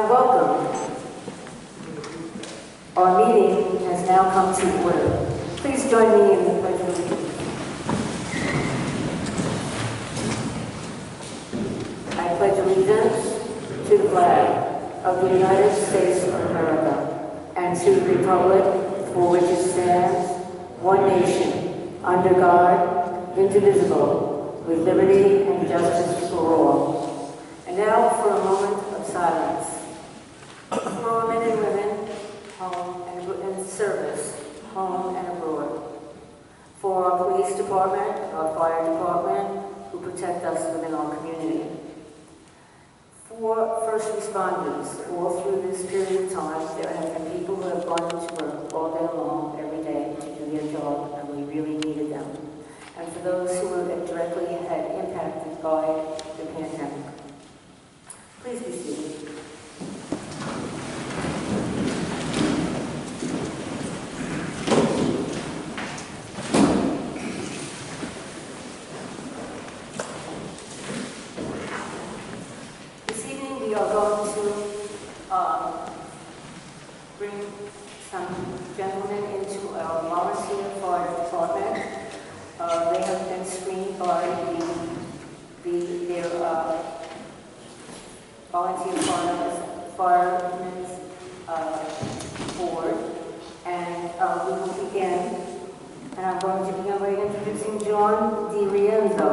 welcome. Our meeting has now come to order. Please join me in the Pledge of Allegiance. I pledge allegiance to the flag of the United States of America and to the republic for which it stands, one nation, under God, indivisible, with liberty and justice for all. And now for a moment of silence. For our men and women, home and in service, home and abroad. For our police department, our fire department, who protect us within our community. For first responders, all through this period of time, there have been people who have gone into work all day long, every day, to do their job, and we really needed them. And for those who were directly impacted by the pandemic. Please be seated. This evening we are going to bring some gentlemen into our volunteer fire department. They have been screened by their volunteer firemen's board, and we will begin. And I'm going to begin by introducing John DiRienzo.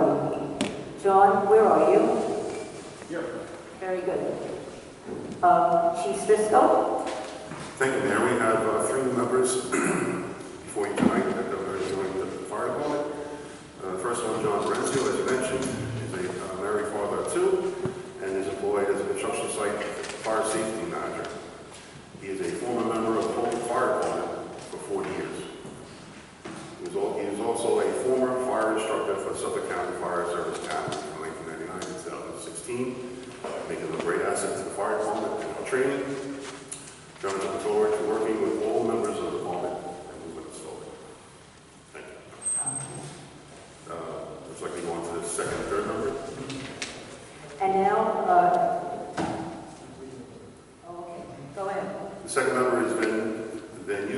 John, where are you? Here. Very good. Chief Spisco? Thank you, Mayor. We have three new members before you tonight that are joining the fire department. The first one, John Lorenzo, as you mentioned, is a married father of two and is employed as a construction site fire safety manager. He is a former member of the Hope Fire Department for 40 years. He was also a former fire instructor for the Suffolk County Fire Service Academy from 1999 to 2016, making him a great asset to the fire department and our training. John is looking forward to working with all members of the department and moving us forward. Thank you. Looks like we go on to the second and third member. And now, okay, go ahead. The second member is Ben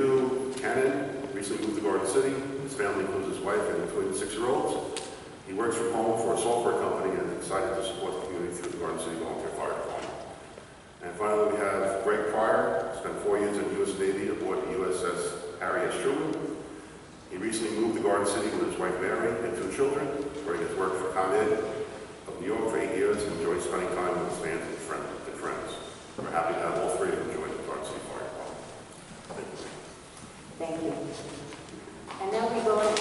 Cannon, recently moved to Garden City. His family includes his wife and including 6-year-olds. He works from home for a software company and is excited to support the community through the Garden City Volunteer Fire Department. And finally, we have Greg Pryor, spent 4 years in the U.S. Navy aboard the USS Harry S. Truman. He recently moved to Garden City with his wife Mary and 2 children, where he has worked for Con Ed of New York for 8 years and enjoys spending time with his fans and friends. We're happy to have all three of them join the Garden City Fire Department. Thank you. And now we go into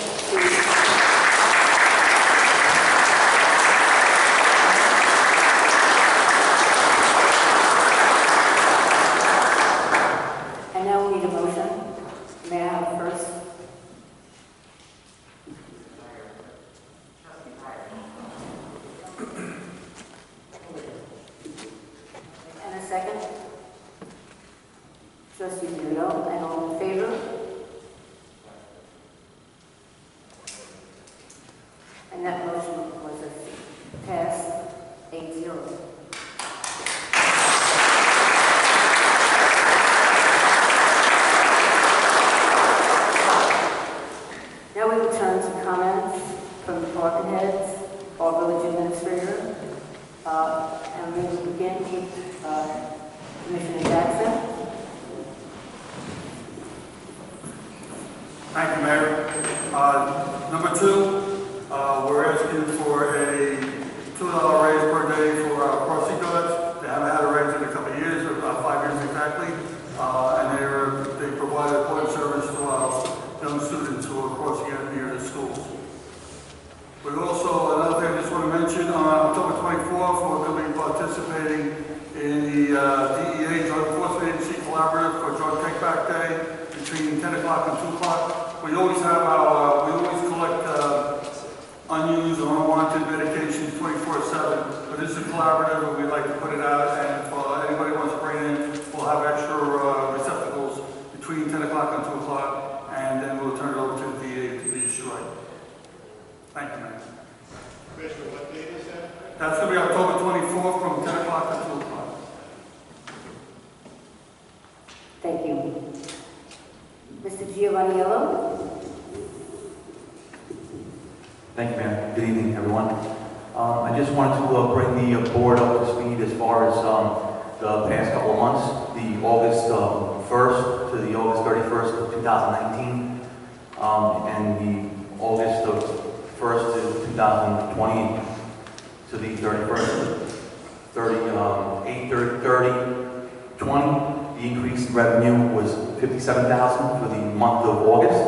and now we need a motion. May I have first? And a second? Trustee Bureau, and all in favor? And that motion was passed 8-0. Now we will turn to comments from department heads or village administrator. And we will begin with Commissioner Jackson. Thank you, Mayor. Number 2, we're asking for a $2 raise per day for our crossing guards. They haven't had a raise in a couple of years, or about 5 years exactly. And they provide important service to our young students who are crossing out near the schools. We also, another thing I just want to mention, on October 24th, we're going to be participating in the DEA Drug Enforcement Agency Collaborative for Drug Take Back Day between 10 o'clock and 2 o'clock. We always collect unused or unwanted medications 24/7, but this is a collaborative and we'd like to put it out, and if anybody wants to bring it in, we'll have extra receptacles between 10 o'clock and 2 o'clock, and then we'll turn it over to the DA to be destroyed. Thank you, Mayor. Commissioner, what date is that? That's going to be October 24th from 10 o'clock to 2 o'clock. Thank you. Mr. Giovanniello? Thank you, ma'am. Good evening, everyone. I just wanted to bring the board up to speed as far as the past couple of months, the August 1st to the August 31st of 2019, and the August 1st to 2020 to the 31st, 20. The increase in revenue was $57,000 for the month of August,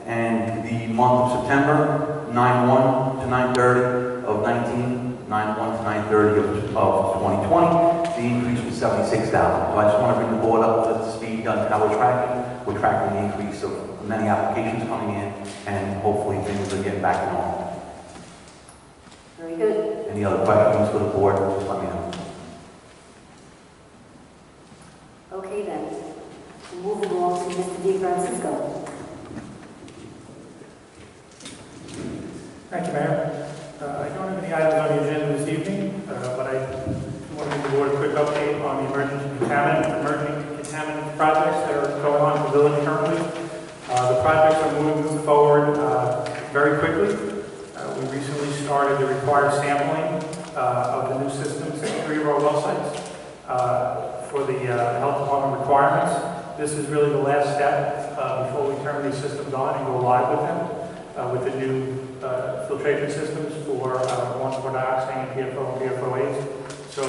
and the month of September, 9/1 to 9/30 of 19, 9/1 to 9/30 of 2020. The increase was $76,000. So I just want to bring the board up to speed on how we're tracking. We're tracking the increase of many applications coming in, and hopefully things are getting back to normal. Very good. Any other questions for the board? Just let me know. Okay then. We'll move along to Mr. DeFrancisco. Thank you, Mayor. I don't have any items on the agenda this evening, but I want to give the board a quick update on the emerging contaminant projects that are going on in the village currently. The projects are moving forward very quickly. We recently started the required sampling of the new systems at 3 of our well sites for the health department requirements. This is really the last step before we turn these systems on and go live with them, with the new filtration systems for 1,4-dioxane, PFO, and PFOAs. So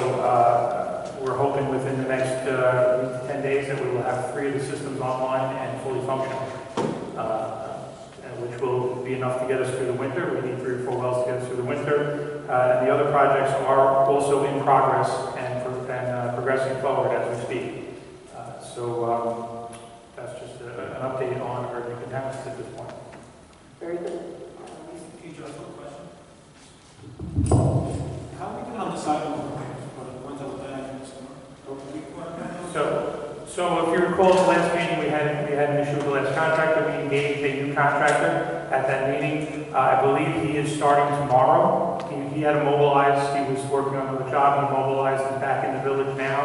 we're hoping within the next 10 days that we will have 3 of the systems online and fully functional, which will be enough to get us through the winter. We need 3 or 4 wells to get us through the winter. And the other projects are also in progress and progressing forward as we speak. So that's just an update on emerging contaminants at this point. Very good. Teacher, I have a question. How are we doing on the sidewalk repairs for the ones that were done in the summer? So if you recall, the last meeting we had an issue with the last contractor. We engaged a new contractor at that meeting. I believe he is starting tomorrow. He had to mobilize. He was working on another job. He mobilized and back in the village now.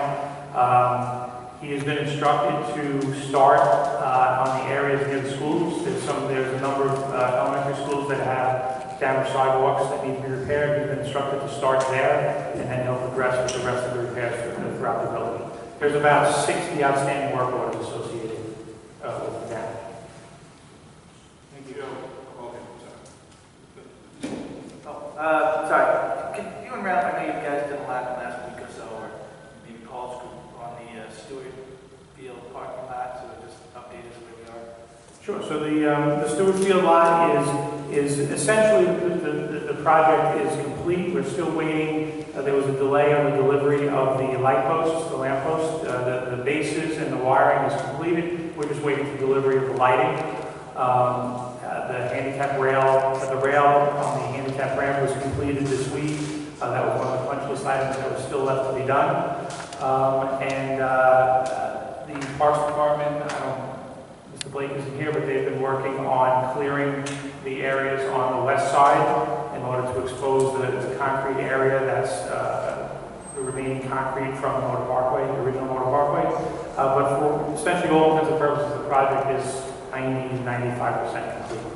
He has been instructed to start on the areas near the schools. There's a number of elementary schools that have damaged sidewalks that need to be repaired. He's been instructed to start there, and then he'll progress with the rest of the repairs throughout the village. There's about 60 outstanding work orders associated with the damage. Thank you. Okay, Sorry. Can you and Ralph, I know you guys did a lap last week or so, or maybe Paul's group on the Stewart Field parking lot, so just update us where we are. Sure. So the Stewart Field lot is essentially the project is complete. We're still waiting. There was a delay on the delivery of the light posts, the lamp posts. The bases and the wiring is completed. We're just waiting for delivery of the lighting. The handicap rail, the rail on the handicap ramp was completed this week. That was one of the punch list items that was still left to be done. The Parks Department, Mr. Blake isn't here, but they've been working on clearing the areas on the west side in order to expose the concrete area that's the remaining concrete from the Motor Parkway, the original Motor Parkway. But for essentially all intents and purposes, the project is 90 to 95% complete.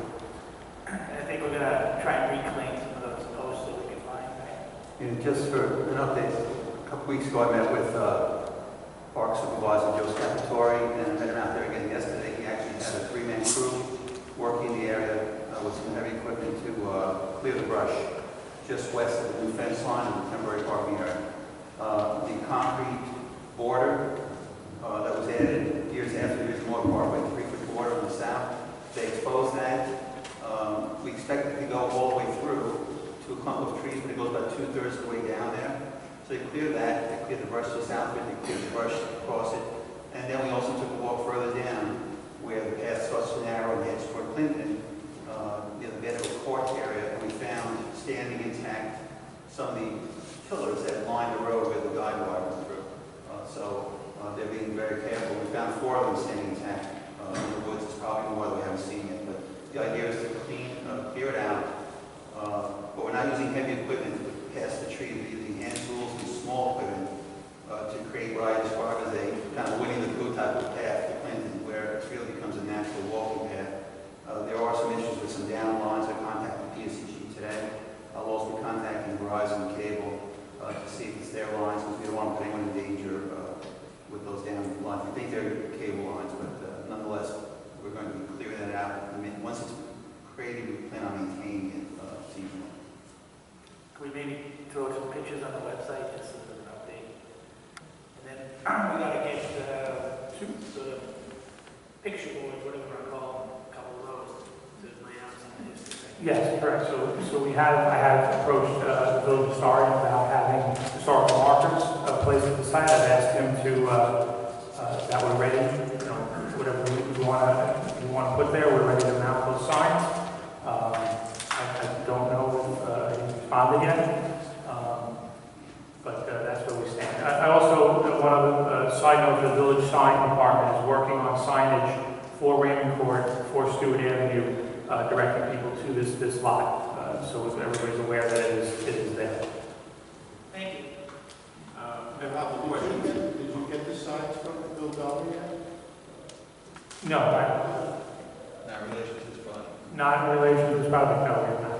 And I think we're going to try and reclaim some of those posts that we can find. And just for an update, a couple weeks ago I met with Park Supervisor Joe Scapatori, and I met him out there again yesterday. He actually had a 3-man crew working the area with some heavy equipment to clear the brush just west of the new fence line and the temporary parking area. The concrete border that was added years after the original Motor Parkway, the 3-foot border on the south, they exposed that. We expect it to go all the way through to a clump of trees, but it goes about 2/3 of the way down there. So they cleared that, they cleared the brush to the south of it, they cleared the brush across it. And then we also took a walk further down where the path starts to narrow and heads toward Clinton, near the Bedford Court area, and we found standing intact some of the pillars that line the road where the guide wire went through. So they're being very careful. We found 4 of them standing intact in the woods. It's probably more that we haven't seen it, but the idea is to clear it out. But we're not using heavy equipment to pass the tree. We're using hand tools and small equipment to create what I describe as a kind of Winnie the Pooh type of path we gotta get the picture boards, whatever I call them, a couple of those to lay out some of his things. Yes, correct. So I have approached the village historian about having historical markers placed at the site. I've asked him to, that we're ready, whatever we want to put there, we're ready to mount those signs. I don't know if he's responded yet, but that's where we stand. I also, one of the side note, the village sign department is working on signage for Raymond Court, for Stewart Avenue, directing people to this lot, so everybody's aware that it is there. Thank you. About the question, did you get the signs from Bill Bellamy yet? No, Not in relation to this project. not in relation to this project, no, we're not.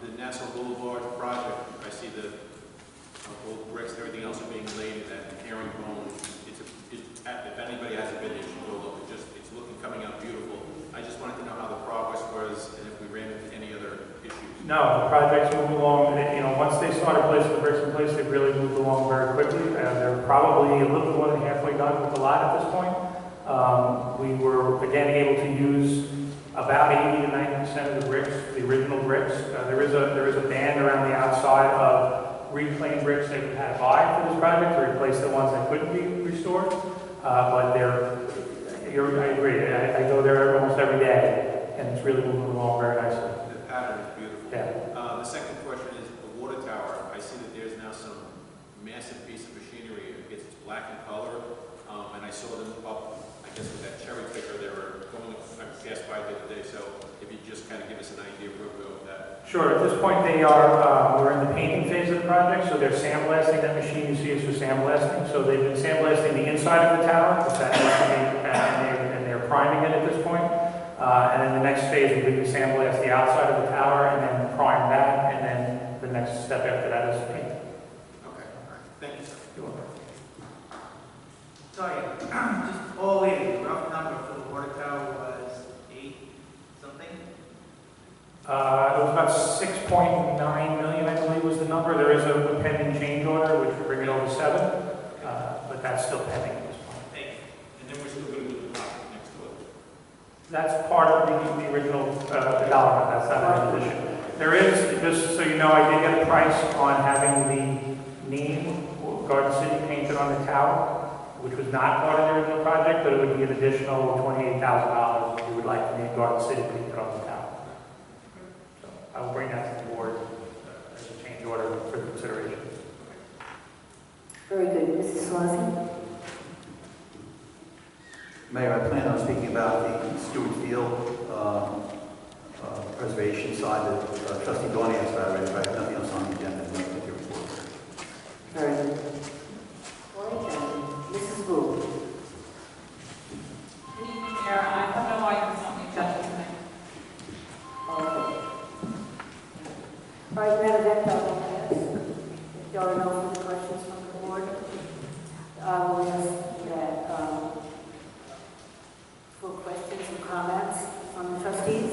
The Nassau Boulevard project, I see the old bricks and everything else are being laid in that herringbone. If anybody hasn't been there, you should go look. It's looking, coming out beautiful. I just wanted to know how the progress was and if we ran into any other issues. No, the project's moved along, once they started placing the bricks in place, they really moved along very quickly. They're probably a little more than halfway done with the lot at this point. We were, again, able to use about 80 to 90% of the bricks, the original bricks. There is a band around the outside of reclaimed bricks that we had to buy for this project to replace the ones that couldn't be restored. But I agree, I go there almost every day, and it's really moving along very nicely. The pattern is beautiful. Yeah. The second question is the water tower. I see that there's now some massive piece of machinery. It's black in color, and I saw them up, I guess, with that cherry picker. They were going, I passed by the other day, so if you just kind of give us an idea of where we go with that. Sure. At this point, we're in the painting phase of the project, so they're sandblasting. That machine you see is for sandblasting. So they've been sandblasting the inside of the tower, and they're priming it at this point. And then the next phase will be to sandblast the outside of the tower, and then prime that, and then the next step after that is paint. Okay, all right. Thank you, sir. You're welcome. Sorry, just all in, rough number for the water tower was 8 something? It was about 6.9 million, I believe, was the number. There is a pending change order, which would bring it over 7, but that's still pending at this point. Thank you. And then we're still going to do the project next to it. That's part of the original dollar amount. That's not an addition. There is, just so you know, I did get a price on having the name Garden City painted on the tower, which was not part of the original project, but it would be an additional $28,000 if you would like the name Garden City painted on the tower. So I will bring that to the board as a change order for consideration. Very good. Mrs. Swansea? Mayor, I plan on speaking about the Stewart Field preservation side that Trustee Dorney asked about already, but I have nothing else on the agenda. No particular report. Very good. All right, then. Mrs. Wu? Good evening, Mayor. I have no items on the agenda tonight. Okay. All right, Madam Venter, I'll ask. If there are no further questions from the board, I will ask that for questions and comments from the trustees.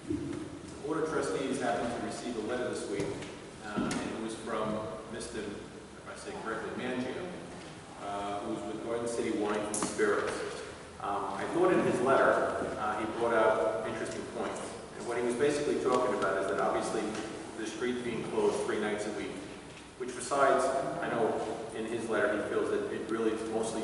The Board of Trustees happened to receive a letter this week, and it was from Mr., if I say correctly, Mangio, who was with Garden City Wine and Spirits. I thought in his letter, he brought out interesting points. And what he was basically talking about is that obviously the street being closed 3 nights a week, which besides, I know in his letter he feels that it really mostly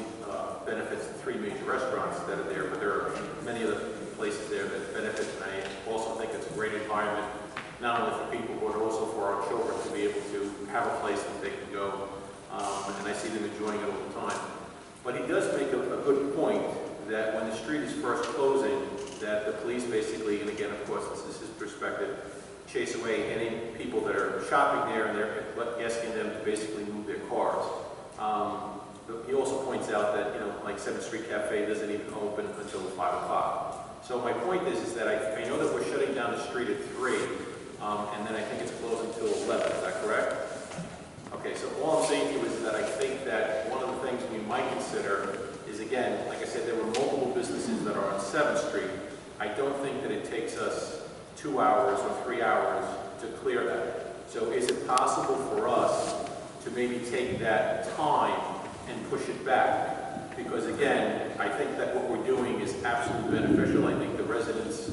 benefits the 3 major restaurants that are there, but there are many other places there that benefit, and I also think it's a great environment, not only for people, but also for our children to be able to have a place that they can go, and I see them enjoying it all the time. But he does make a good point that when the street is first closing, that the police basically, and again, of course, this is his perspective, chase away any people that are shopping there, and they're asking them to basically move their cars. He also points out that, like 7th Street Cafe doesn't even open until 5 o'clock. So my point is that I know that we're shutting down the street at 3, and then I think it's closing until 11, is that correct? Okay, so all I'm saying to you is that I think that one of the things we might consider is, again, like I said, there were multiple businesses that are on 7th Street I don't think that it takes us 2 hours or 3 hours to clear that. So is it possible for us to maybe take that time and push it back? Because again, I think that what we're doing is absolutely beneficial. I think the residents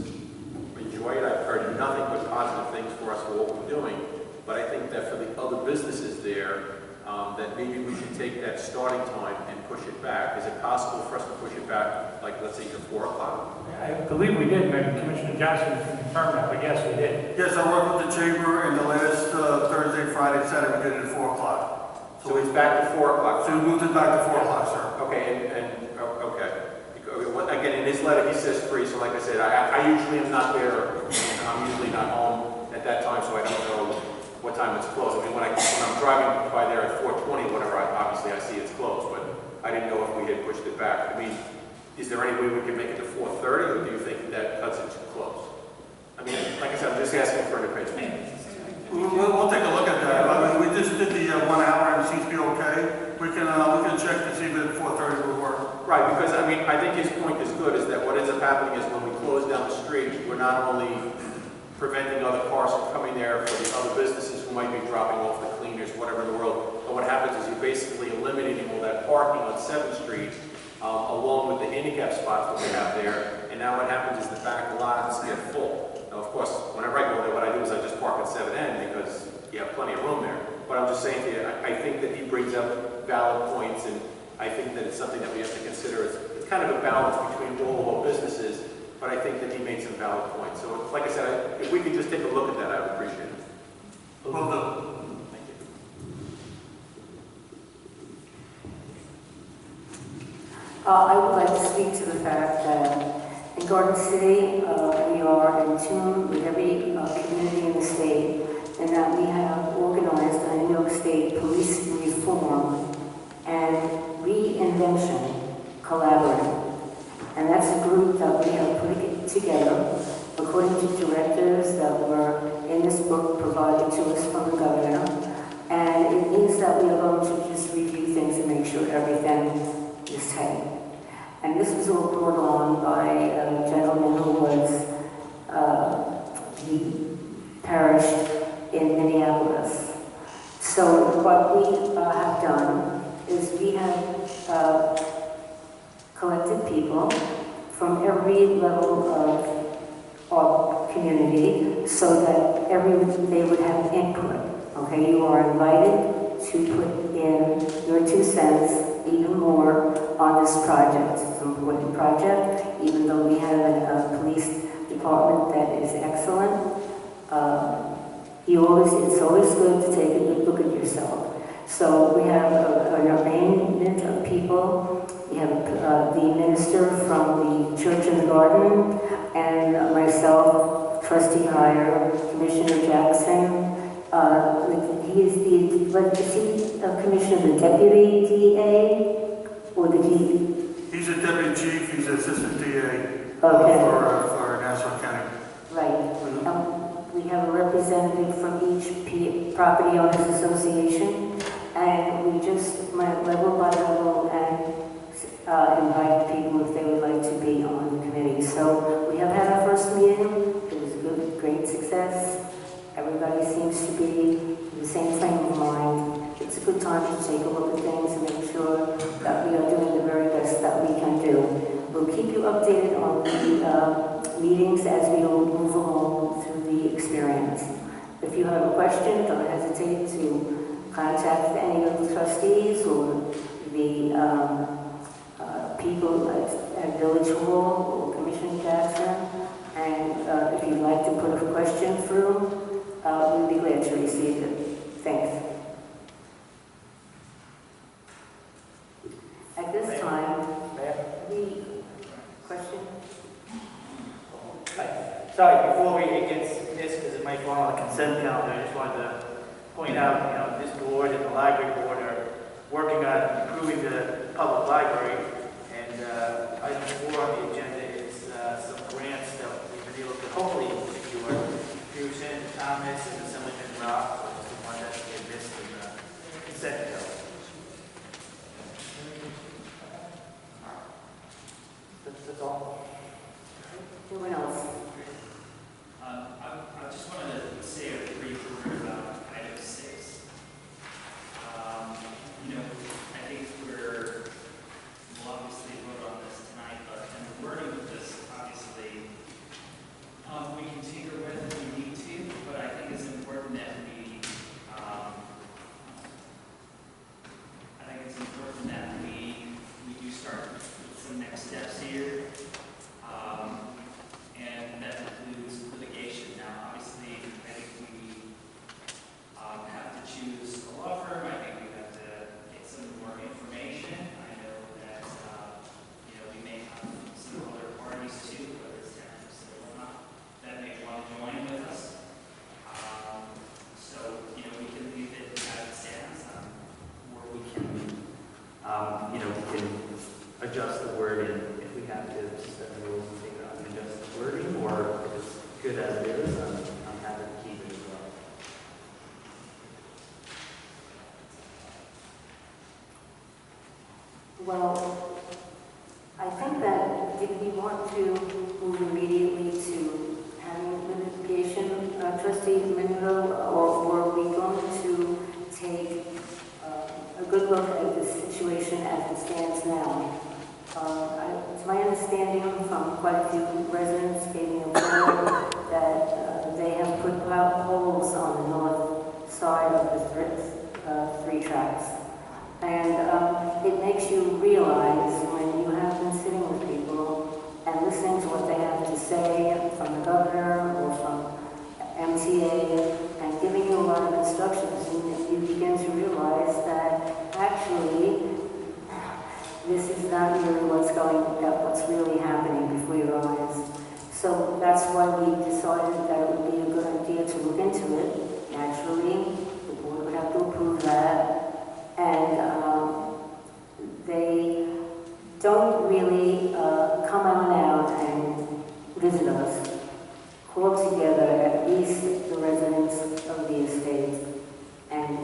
enjoy it. I've heard nothing but positive things for us for what we're doing. But I think that for the other businesses there, that maybe we should take that starting time and push it back. Is it possible for us to push it back, like let's say to 4 o'clock? I believe we did, maybe Commissioner Johnson can confirm that, but yes, we did. Yes, I worked with the chamber, and the last Thursday, Friday, Saturday, we did it at 4 o'clock. So it's back to 4 o'clock. So we moved it back to 4 o'clock, sir. Okay, okay. Again, in his letter, he says 3, so like I said, I usually am not there, and I'm usually not home at that time, so I don't know what time it's closed. I mean, when I'm driving by there at 4:20, whatever, obviously I see it's closed, but I didn't know if we had pushed it back. I mean, is there any way we can make it to 4:30, or do you think that cuts it too close? I mean, like I said, I'm just asking for an opinion. We'll take a look at that. I mean, we just did the 1 hour and it seems to be okay. We can check to see if 4:30 will work. Right, because I mean, I think his point is good, is that what ends up happening is when we close down the street, we're not only preventing other cars from coming there for the other businesses who might be dropping off the cleaners, whatever in the world, but what happens is you're basically eliminating all that parking on 7th Street, along with the handicap spots that we have there, and now what happens is the back lots get full. Now, of course, whenever I go there, what I do is I just park at 7N because you have plenty of room there. But I'm just saying to you, I think that he brings up valid points, and I think that it's something that we have to consider. It's kind of a balance between all of our businesses, but I think that he made some valid points. So, like I said, if we could just take a look at that, I would appreciate it. Will do. Thank you. I would like to speak to the fact that in Garden City, we are in tune with every community in the state, and that we have organized a New York State Police Reform and Reinvention Collaborative. And that's a group that we have put together according to directives that were in this book provided to us from the governor. And it means that we are going to just review things and make sure everything is tight. And this was all brought on by a gentleman who was, he perished in Minneapolis. So what we have done is we have collected people from every level of our community so that they would have input. Okay, you are invited to put in your 2 cents, even more, on this project. It's an important project, even though we have a police department that is excellent. It's always good to take a good look at yourself. So we have an arrangement of people. We have the minister from the Church in the Garden, and myself, Trustee Heyer, Commissioner Jackson. He is the Commissioner, the Deputy DA, or the DA? He's a deputy chief. He's an assistant DA for Nassau County. Right. We have a representative from each property owners association, and we just went level by level and invite people if they would like to be on the committee. So we have had our first meeting. It was a good, great success. Everybody seems to be in the same frame of mind. It's a good time to take a look at things and make sure that we are doing the very best that we can do. We'll keep you updated on the meetings as we move along through the experience. If you have a question, don't hesitate to contact any of the trustees or the people at Village Hall or Commissioner Jackson. And if you'd like to put a question through, we'd be glad to receive it. Thanks. At this time, the question? Sorry, before it gets missed, because it might fall on the consent calendar, I just wanted to point out, this board and the library board are working on improving the public library, and item 4 on the agenda is some grants that we've been able to hopefully secure through Senator Thomas and Assemblyman Rock, so just want that to get missed in the consent calendar. That's all. Moving on. good as it is, and I'm happy to keep it as well. Well, I think that did we want to move immediately to having litigation, trustee Mingo, or were we going to take a good look at the situation as it stands now? It's my understanding from quite a few residents gave me a call that they have put poles on the north side of the three tracks. And it makes you realize when you have been sitting with people and listening to what they have to say from the governor or from MTA and giving you a lot of instructions, and you begin to realize that actually this is not really what's really happening before your eyes. So that's why we decided that it would be a good idea to look into it. Naturally, the board would have to approve that. And they don't really come on out and visit us, call together at least the residents of the estate and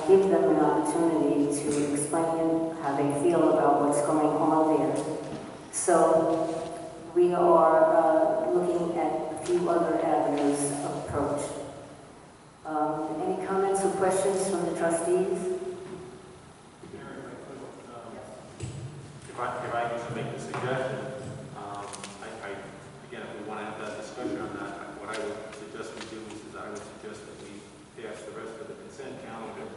give them an opportunity to explain how they feel about what's going on there. So we are looking at a few other avenues of approach. Any comments or questions from the trustees? If I can make a suggestion, again, if we want to have that discussion on that, what I would suggest we do is I would suggest that we pass the rest of the consent calendar,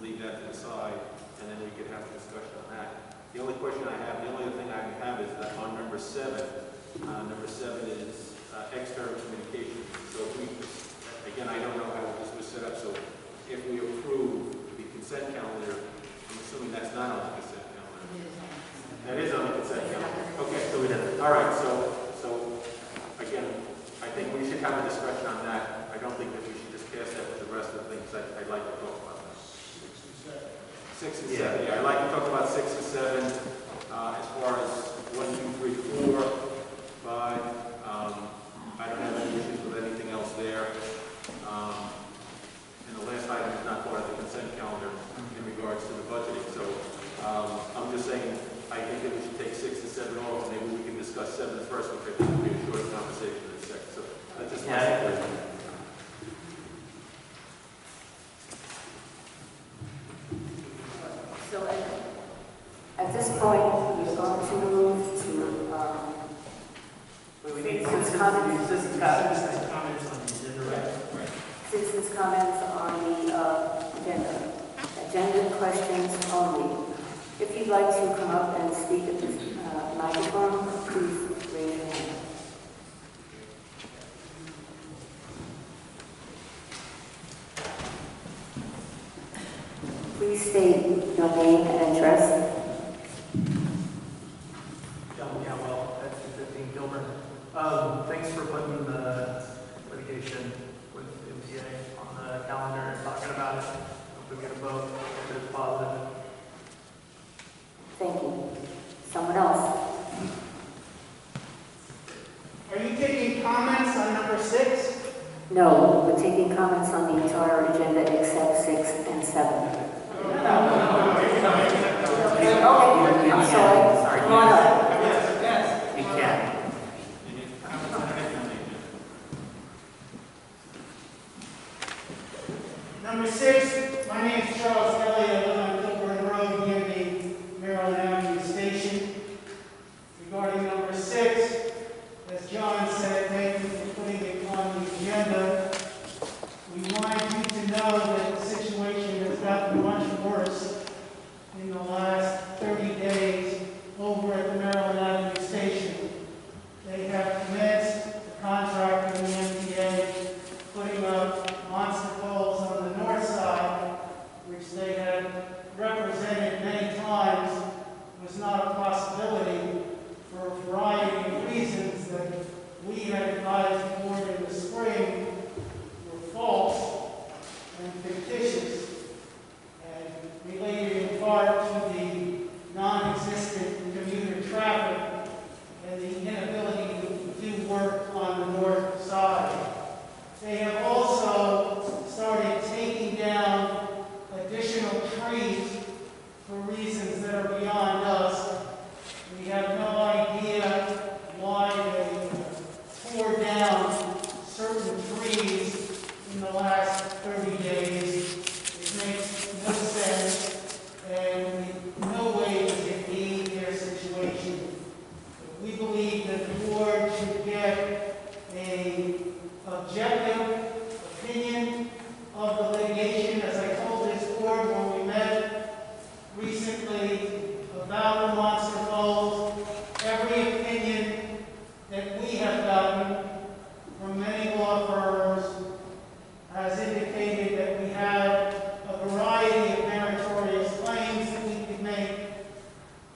leave that to the side, and then we could have a discussion on that. The only question I have, the only other thing I have is that on number 7 is external communication. So if we, again, I don't know how this was set up, so if we approve the consent calendar, I'm assuming that's not on the consent calendar. That is on the consent calendar. Okay, so we did it. All right, so again, I think we should have a discussion on that. I don't think that we should just pass that with the rest of the things I'd like to talk about. 6 and 7. Yeah, I'd like to talk about 6 and 7 as far as 1, 2, 3, 4, 5. I don't have any issues with anything else there. And the last item is not part of the consent calendar in regards to the budgeting. So I'm just saying, I think that we should take 6 and 7 off. Maybe we can discuss 7 first, which I think will be a shorter conversation than 6. So that's just my suggestion. So at this point, we're going to move to We need citizens' comments. Citizens' comments on the agenda. Agenda questions only. If you'd like to come up and speak at this microphone, please raise your hand. Please state your name and address. John Cowell, at 215 Gilbert. Thanks for putting the litigation with MTA on the calendar and talking about it. Hope we get a vote if it's positive. Thank you. Someone else? Are you taking comments on number 6? No, we're taking comments on the entire agenda except 6 and 7. Okay, I'm sorry. Come on up. You can. Number 6, my name is Charles Kelly. I live on Kilburn Road near the Maryland Avenue Station. Regarding number 6, as John said, thank you for putting it on the agenda. We wanted you to know that the situation has gotten much worse in the last 30 days over at the Maryland Avenue Station. They have commenced the contract with the MTA, putting up monster poles on the north side, which they had certain trees in the last 30 days. It makes no sense, and in no way does it aid their situation. We believe that the board should get an objective opinion of the litigation. As I told this board when we met recently about the monster falls, every opinion that we have gotten from many law firms has indicated that we have a variety of meritorious claims that we could make,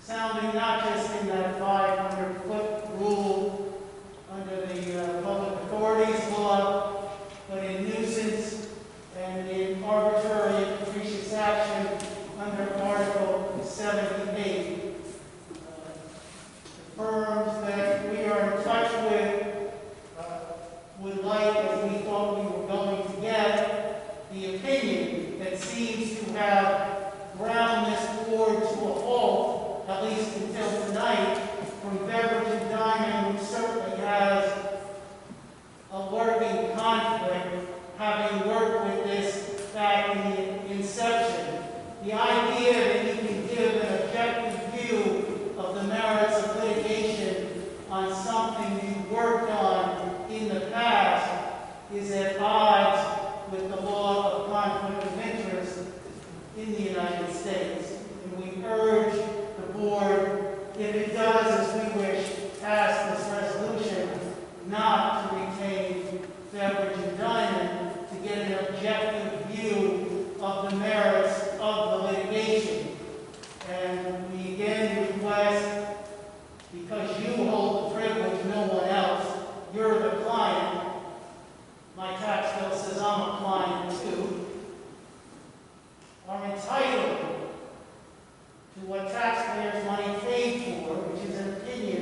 sounding not just in that 500-foot rule under the public authorities law, but in nuisance and in arbitrary and capricious action under Article 78. The firms that we are in touch with would like, as we thought we were going to get, the opinion that seems to have ground this board to a halt, at least until tonight, from Beverage and Diamond, who certainly has a working conflict, having worked with this back in the inception. The idea that you can give an objective view of the merits of litigation on something you worked on in the past is at odds with the law of conflict of interest in the United States. And we urge the board, if it does as we wish, pass this resolution, not to retain Beverage and Diamond, to get an objective view of the merits of the litigation. And we again request, because you hold the privilege, no one else, you're the client. My tax bill says I'm a client too. Are entitled to what taxpayers' money paid for, which is an opinion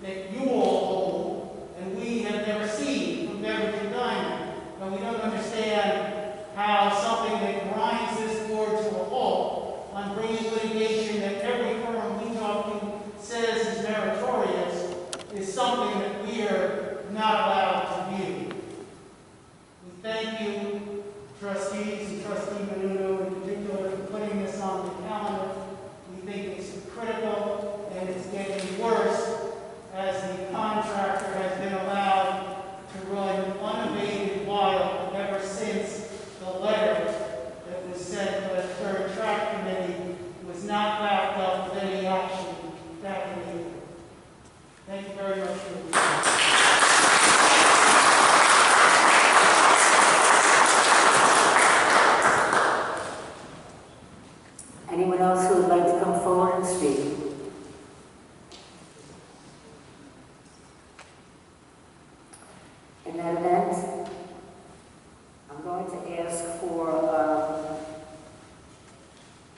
that you all hold, and we have never seen from Beverage and Diamond. And we don't understand how something that grinds this board to a halt on bringing litigation that every firm we talk to says is meritorious is something that we are not allowed to view. We thank you, trustees and Trustee Menudo in particular, for putting this on the calendar. We think it's critical, and it's getting worse as the contractor has been allowed to run unabated wild ever since the letter that was sent to the third track committee was not backed up with any action back in April. Thank you very much for your time. Anyone else who would like to come forward and speak? In that event, I'm going to ask for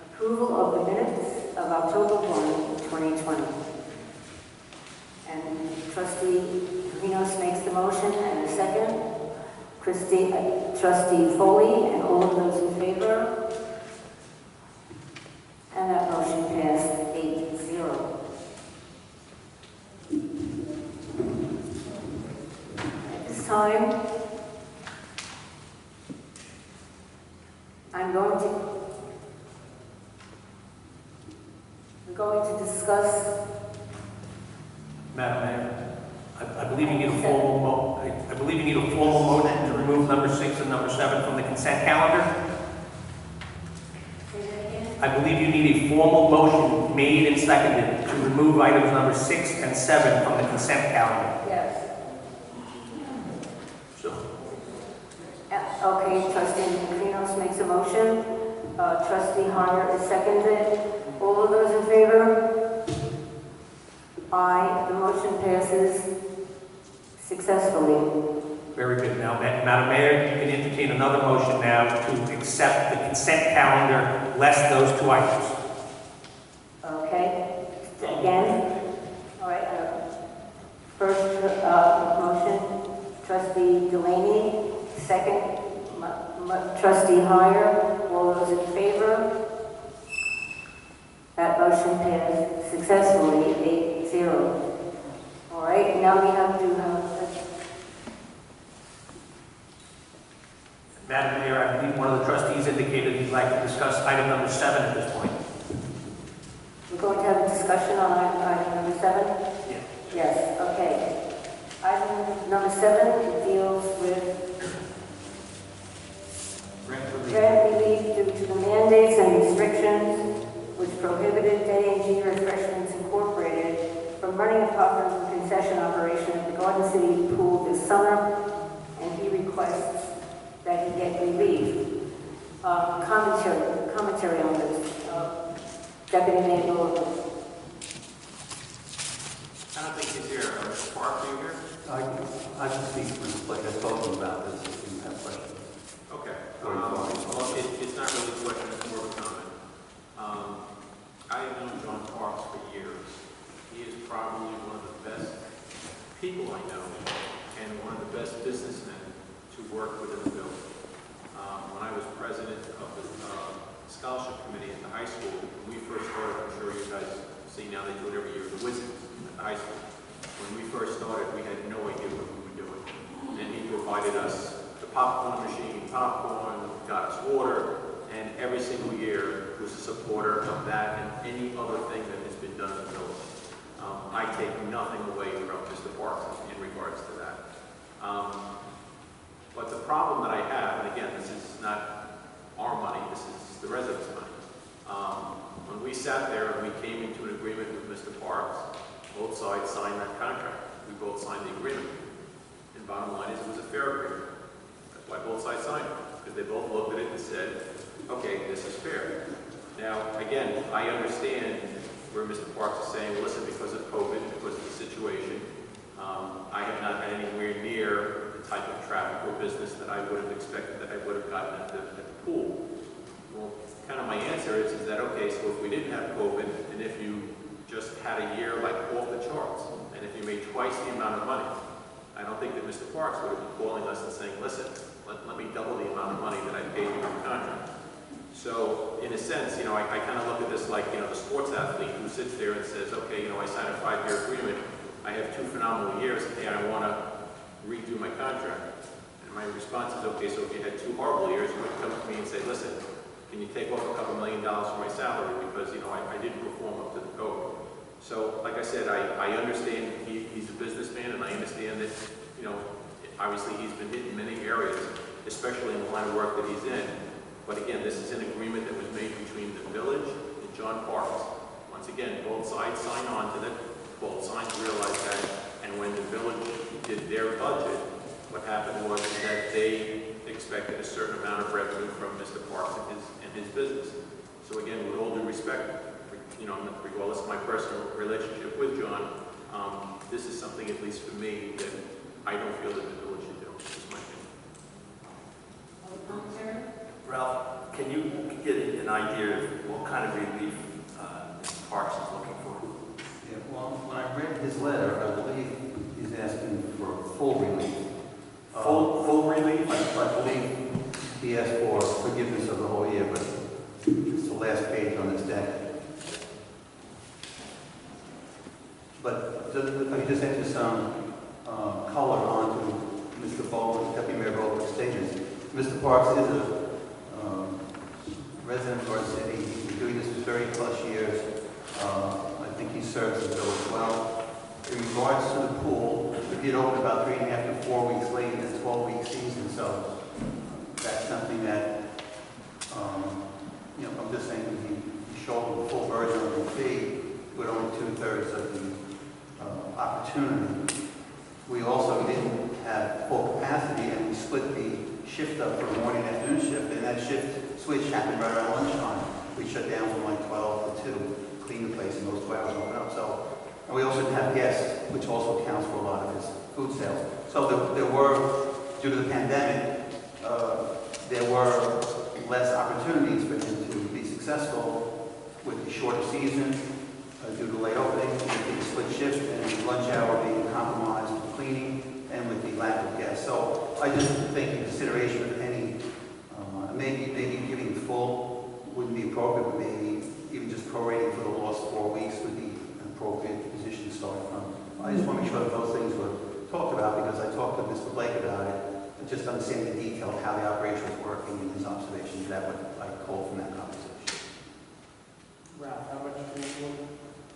approval of the minutes of October 1, 2020. And Trustee Rinos makes the motion, and a second. Trustee Foley, and all of those in favor. And that motion passed 8-0. At this time, we're going to discuss. Madam Mayor, I believe you need a formal motion to remove number 6 and number 7 from the consent calendar. I believe you need a formal motion made and seconded to remove items number 6 and 7 from the consent calendar. Yes. So, Okay, Trustee Rinos makes a motion. Trustee Harder is seconded. All of those in favor? Aye. The motion passes successfully. very good. Now, Madam Mayor, you can entertain another motion now to accept the consent calendar less those 2 items. Okay. Again? All right. First motion, Trustee Delaney. Second, Trustee Heyer. All those in favor? That motion passed successfully, 8-0. All right, now we have to Madam Mayor, I believe one of the trustees indicated he'd like to discuss item number 7 at this point. We're going to have a discussion on item number 7? Yeah. Yes, okay. Item number 7 deals with grant relief due to the mandates and restrictions which prohibited J&G Refreshments Incorporated from running a profitable concession operation at the Garden City Pool this summer, and he requests that he get relief. Commentary on this. Deputy Mayor Norwood. I don't think he's here. Mr. Park, are you here? I can speak for this, like I told you about this, if you have questions. Okay. Well, it's not really a question, it's more of a comment. I have known John Parks for years. He is probably one of the best people I know and one of the best businessmen to work within the village. When I was president of the scholarship committee at the high school, when we first started, I'm sure you guys see now they do it every year, the Wizards at the high school. When we first started, we had no idea what we were doing. And he provided us the popcorn machine, popcorn, got us water, and every single year was a supporter of that and any other thing that has been done in the village. I take nothing away from Mr. Parks in regards to that. But the problem that I have, and again, this is not our money, this is the residents' money. When we sat there and we came into an agreement with Mr. Parks, both sides signed that contract. We both signed the agreement. And bottom line is it was a fair agreement. That's why both sides signed it, because they both looked at it and said, okay, this is fair. Now, again, I understand where Mr. Parks is saying, well, listen, because of COVID, because of the situation, I have not had anywhere near the type of traffic or business that I would have expected that I would have gotten at the pool. Well, kind of my answer is that, okay, so if we didn't have COVID, and if you just had a year like off the charts, and if you made twice the amount of money, I don't think that Mr. Parks would have been calling us and saying, listen, let me double the amount of money that I paid you in the contract. So, in a sense, I kind of look at this like, the sports athlete who sits there and says, okay, I signed a 5-year agreement, I have 2 phenomenal years, and I want to redo my contract. And my response is, okay, so if you had 2 horrible years, you would come to me and say, listen, can you take off a couple $1 million from my salary because, I didn't perform up to the code. So, like I said, I understand he's a businessman, and I understand that, obviously he's been hit in many areas, especially in the line of work that he's in. But again, this is an agreement that was made between the village and John Parks. Once again, both sides signed on to it, both sides realized that, and when the village did their budget, what happened was that they expected a certain amount of revenue from Mr. Parks and his business. So again, with all due respect, regardless of my personal relationship with John, this is something, at least for me, that I don't feel that the village should do. This is my opinion. Ralph, can you get an idea of what kind of relief Mr. Parks is looking for? Yeah, well, when I read his letter, I believe he's asking for full relief. Full relief? I believe he asked for forgiveness of the whole year, but it's the last page on this deck. But I just add some color onto Mr. Baldwin's, Deputy Mayor Baldwin's statements. Mr. Parks is a resident of our city. He's been doing this for 30+ years. I think he serves the village well. In regards to the pool, we did open about 3.5 to 4 weeks late in the 12-week season, so that's something that, I'm just saying he shouldered the full version of the fee with only 2/3 of the opportunity. We also didn't have full capacity, and we split the shift up for morning and afternoon shift, and that shift switch happened right around lunchtime. We shut down from like 12 to 2, clean the place, and those 2 hours open up. So, and we also didn't have guests, which also accounts for a lot of his food sales. So there were, due to the pandemic, there were less opportunities for him to be successful with the shorter season, due to late opening, with the split shift, and the lunch hour being compromised with cleaning and with the lack of guests. So I just think in consideration of any, maybe giving full wouldn't be appropriate, but maybe even just prorating for the lost 4 weeks would be an appropriate position to start from. I just want to make sure that those things were talked about, because I talked to Mr. Blake about it, just understand the detail of how the operation was working and his observations. That what I called from that conversation. Ralph, how much do you,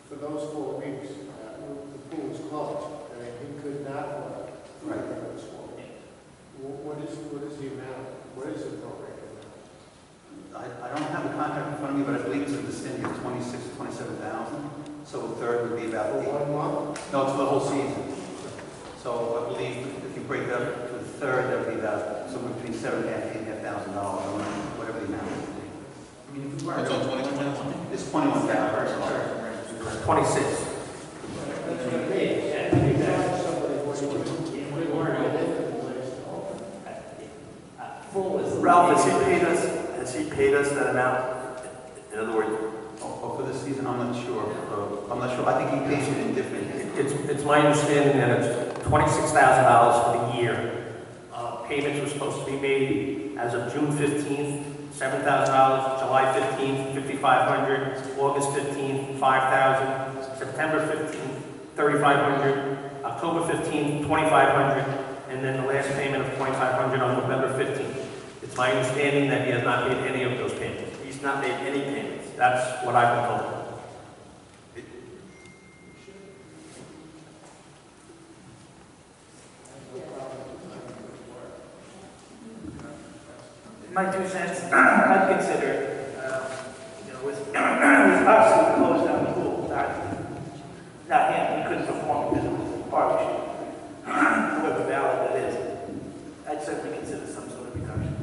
for those 4 weeks, the pool was closed, and he could not work Right. for those 4 weeks. What is the amount? What is the appropriate amount? I don't have the contract in front of me, but I believe it's in the vicinity of 26,000 to 27,000. So a third would be about For 1 month? No, it's for the whole season. So I believe if you break it up to a third, that would be about somewhere between $7,500 and $8,500, whatever the amount would be. I mean, if we were. It's on 2021. It's 21,000. 26. Ralph, has he paid us that amount? In other words, Oh, for this season, I'm not sure. I think he pays it in different. It's my understanding that it's $26,000 for the year. Payments were supposed to be made as of June 15th, $7,000, July 15th, $5,500, August 15th, $5,000, September 15th, $3,500, October 15th, $2,500, and then the last payment of $2,500 on November 15th. It's my understanding that he has not made any of those payments. he's not made any payments. That's what I've been told. My 2 cents, I'd consider, with obviously closed down the pool, not him, he couldn't perform because of his partnership. However valid that is, I'd certainly consider some sort of reduction.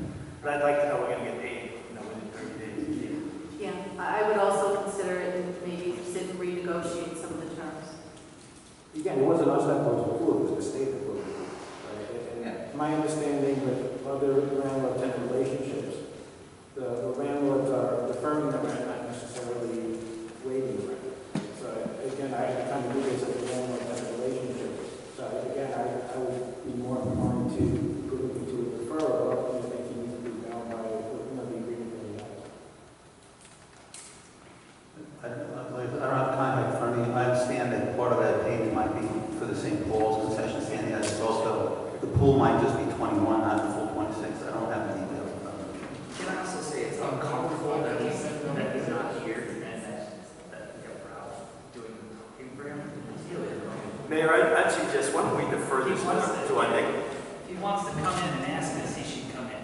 But I'd like to know we're going to get paid, within 30 days. Yeah, I would also consider it and maybe sit and renegotiate some of the terms. Again, it wasn't us that closed the pool, it was the state that closed the pool. Right? And my understanding with other landlord-tenant relationships, the landlords are deferring the rent, not necessarily waiving the rent. So again, I kind of do this as a landlord-tenant relationship. So again, I would be more inclined to looking to a deferral, if they need to be bound by the agreement that he has. I don't have time in front of me. I understand that part of that payment might be for the St. Paul's concession stand. There's also, the pool might just be 21, not the full 26. I don't have the details in front of me. Can I also say it's uncomfortable that he's not here and that we have Ralph doing the talking for him? It's really annoying. Mayor, I'd suggest, why don't we defer this to our next... If he wants to come in and ask us, he should come in.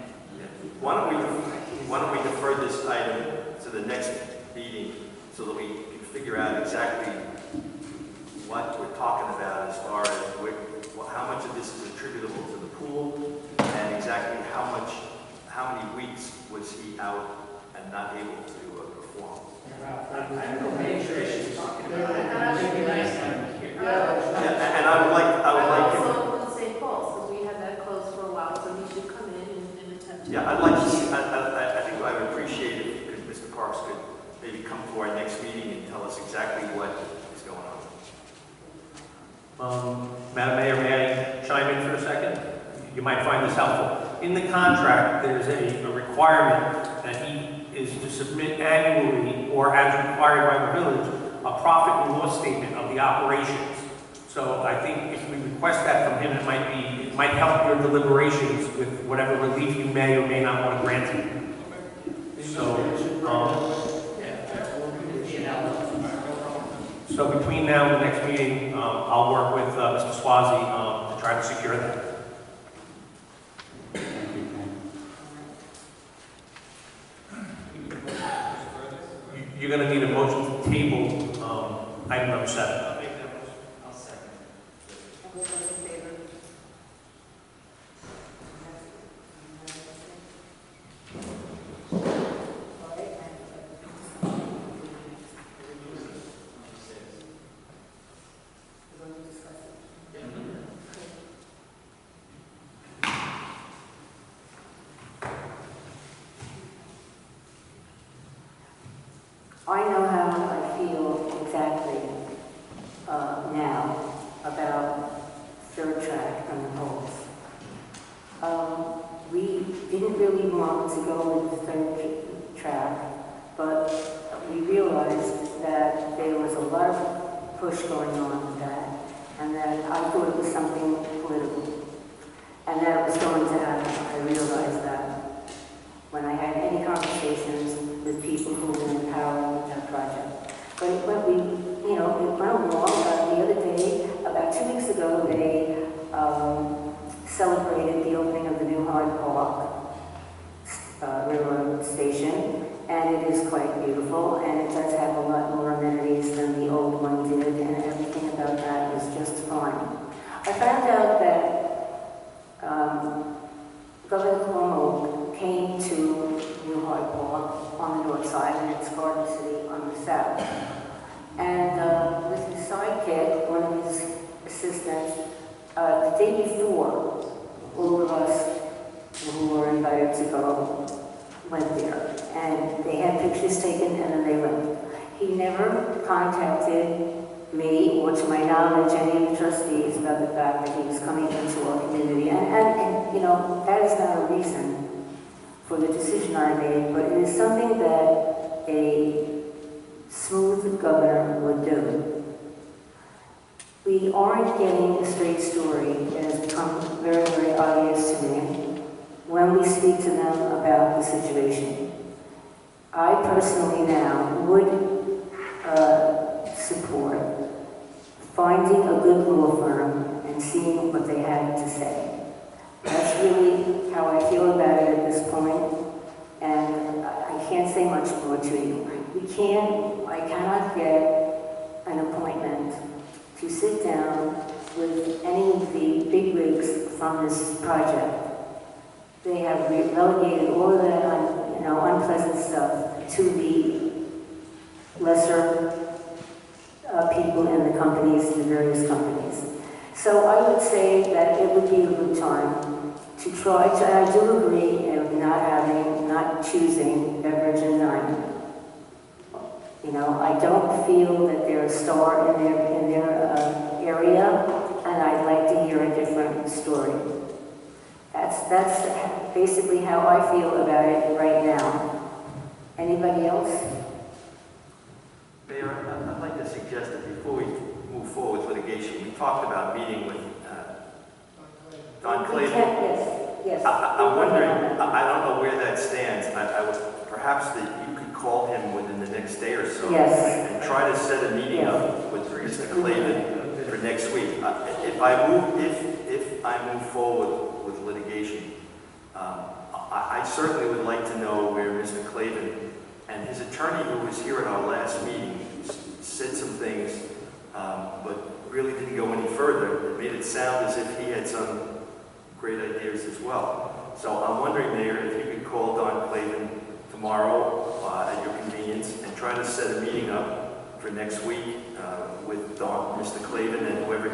Why don't we defer this item to the next meeting so that we can figure out exactly what we're talking about as far as how much of this is attributable to the pool and exactly how many weeks was he out and not able to perform. I don't make sure she's talking about it. It should be nice to have him here. And I would like him. Also with St. Paul's, so we had that closed for a while, so he should come in and attempt to. Yeah, I'd like to see, I think I would appreciate it if Mr. Parks could maybe come to our next meeting and tell us exactly what is going on. Madam Mayor, may I chime in for a second? You might find this helpful. In the contract, there's a requirement that he is to submit annually or as required by the village, a profit and loss statement of the operations. So I think if we request that from him, it might help your deliberations with whatever relief you may or may not want to grant him. So between now and the next meeting, I'll work with Mr. Swazi to try to secure that. You're going to need a motion to table item number 7. I'll make that motion. I'll second. All those in favor? I know how I feel exactly now about third track and the poles. We didn't really want to go with the third track, but we realized that there was a lot of push going on with that, and that I thought it was something political, and that it was going to have conversations with people who were in power with that project. But it went, it went along. The other day, about 2 weeks ago, they celebrated the opening of the new Hyde Park railroad station, and it is quite beautiful, and it does have a lot more amenities than the old one did, and everything about that was just fine. I found out that Governor Cuomo came to New Hyde Park on the north side, and it's Garden City on the south. And with his sidekick, one of his assistants, the day before, all of us who were invited to go went there. And they had pictures taken, and then they left. He never contacted me, or to my knowledge, any of the trustees about the fact that he was coming into our community. And that is not a reason for the decision I made, but it is something that a smooth governor would do. We aren't getting a straight story. It has become very, very obvious to me when we speak to them about the situation. I personally now would support finding a good law firm and seeing what they had to say. That's really how I feel about it at this point, and I can't say much more to you. I cannot get an appointment to sit down with any of the bigwigs from this project. They have relegated all of that unpleasant stuff to the lesser people in the companies, the various companies. So I would say that it would be a good time to try to, and I do agree of not choosing Beveridge and Nine. I don't feel that they're a star in their area, and I'd like to hear a different story. That's basically how I feel about it right now. Anybody else? Mayor, I'd like to suggest that before we move forward with litigation, we talked about meeting with Don Clayton. Yes. I'm wondering, I don't know where that stands. I would perhaps that you could call him within the next day or so, yes, and try to set a meeting up with Mr. Clayton for next week. If I move forward with litigation, I certainly would like to know where Mr. Clayton and his attorney, who was here at our last meeting, said some things, but really didn't go any further. It made it sound as if he had some great ideas as well. So I'm wondering, Mayor, if you could call Don Clayton tomorrow at your convenience and try to set a meeting up for next week with Mr. Clayton and whoever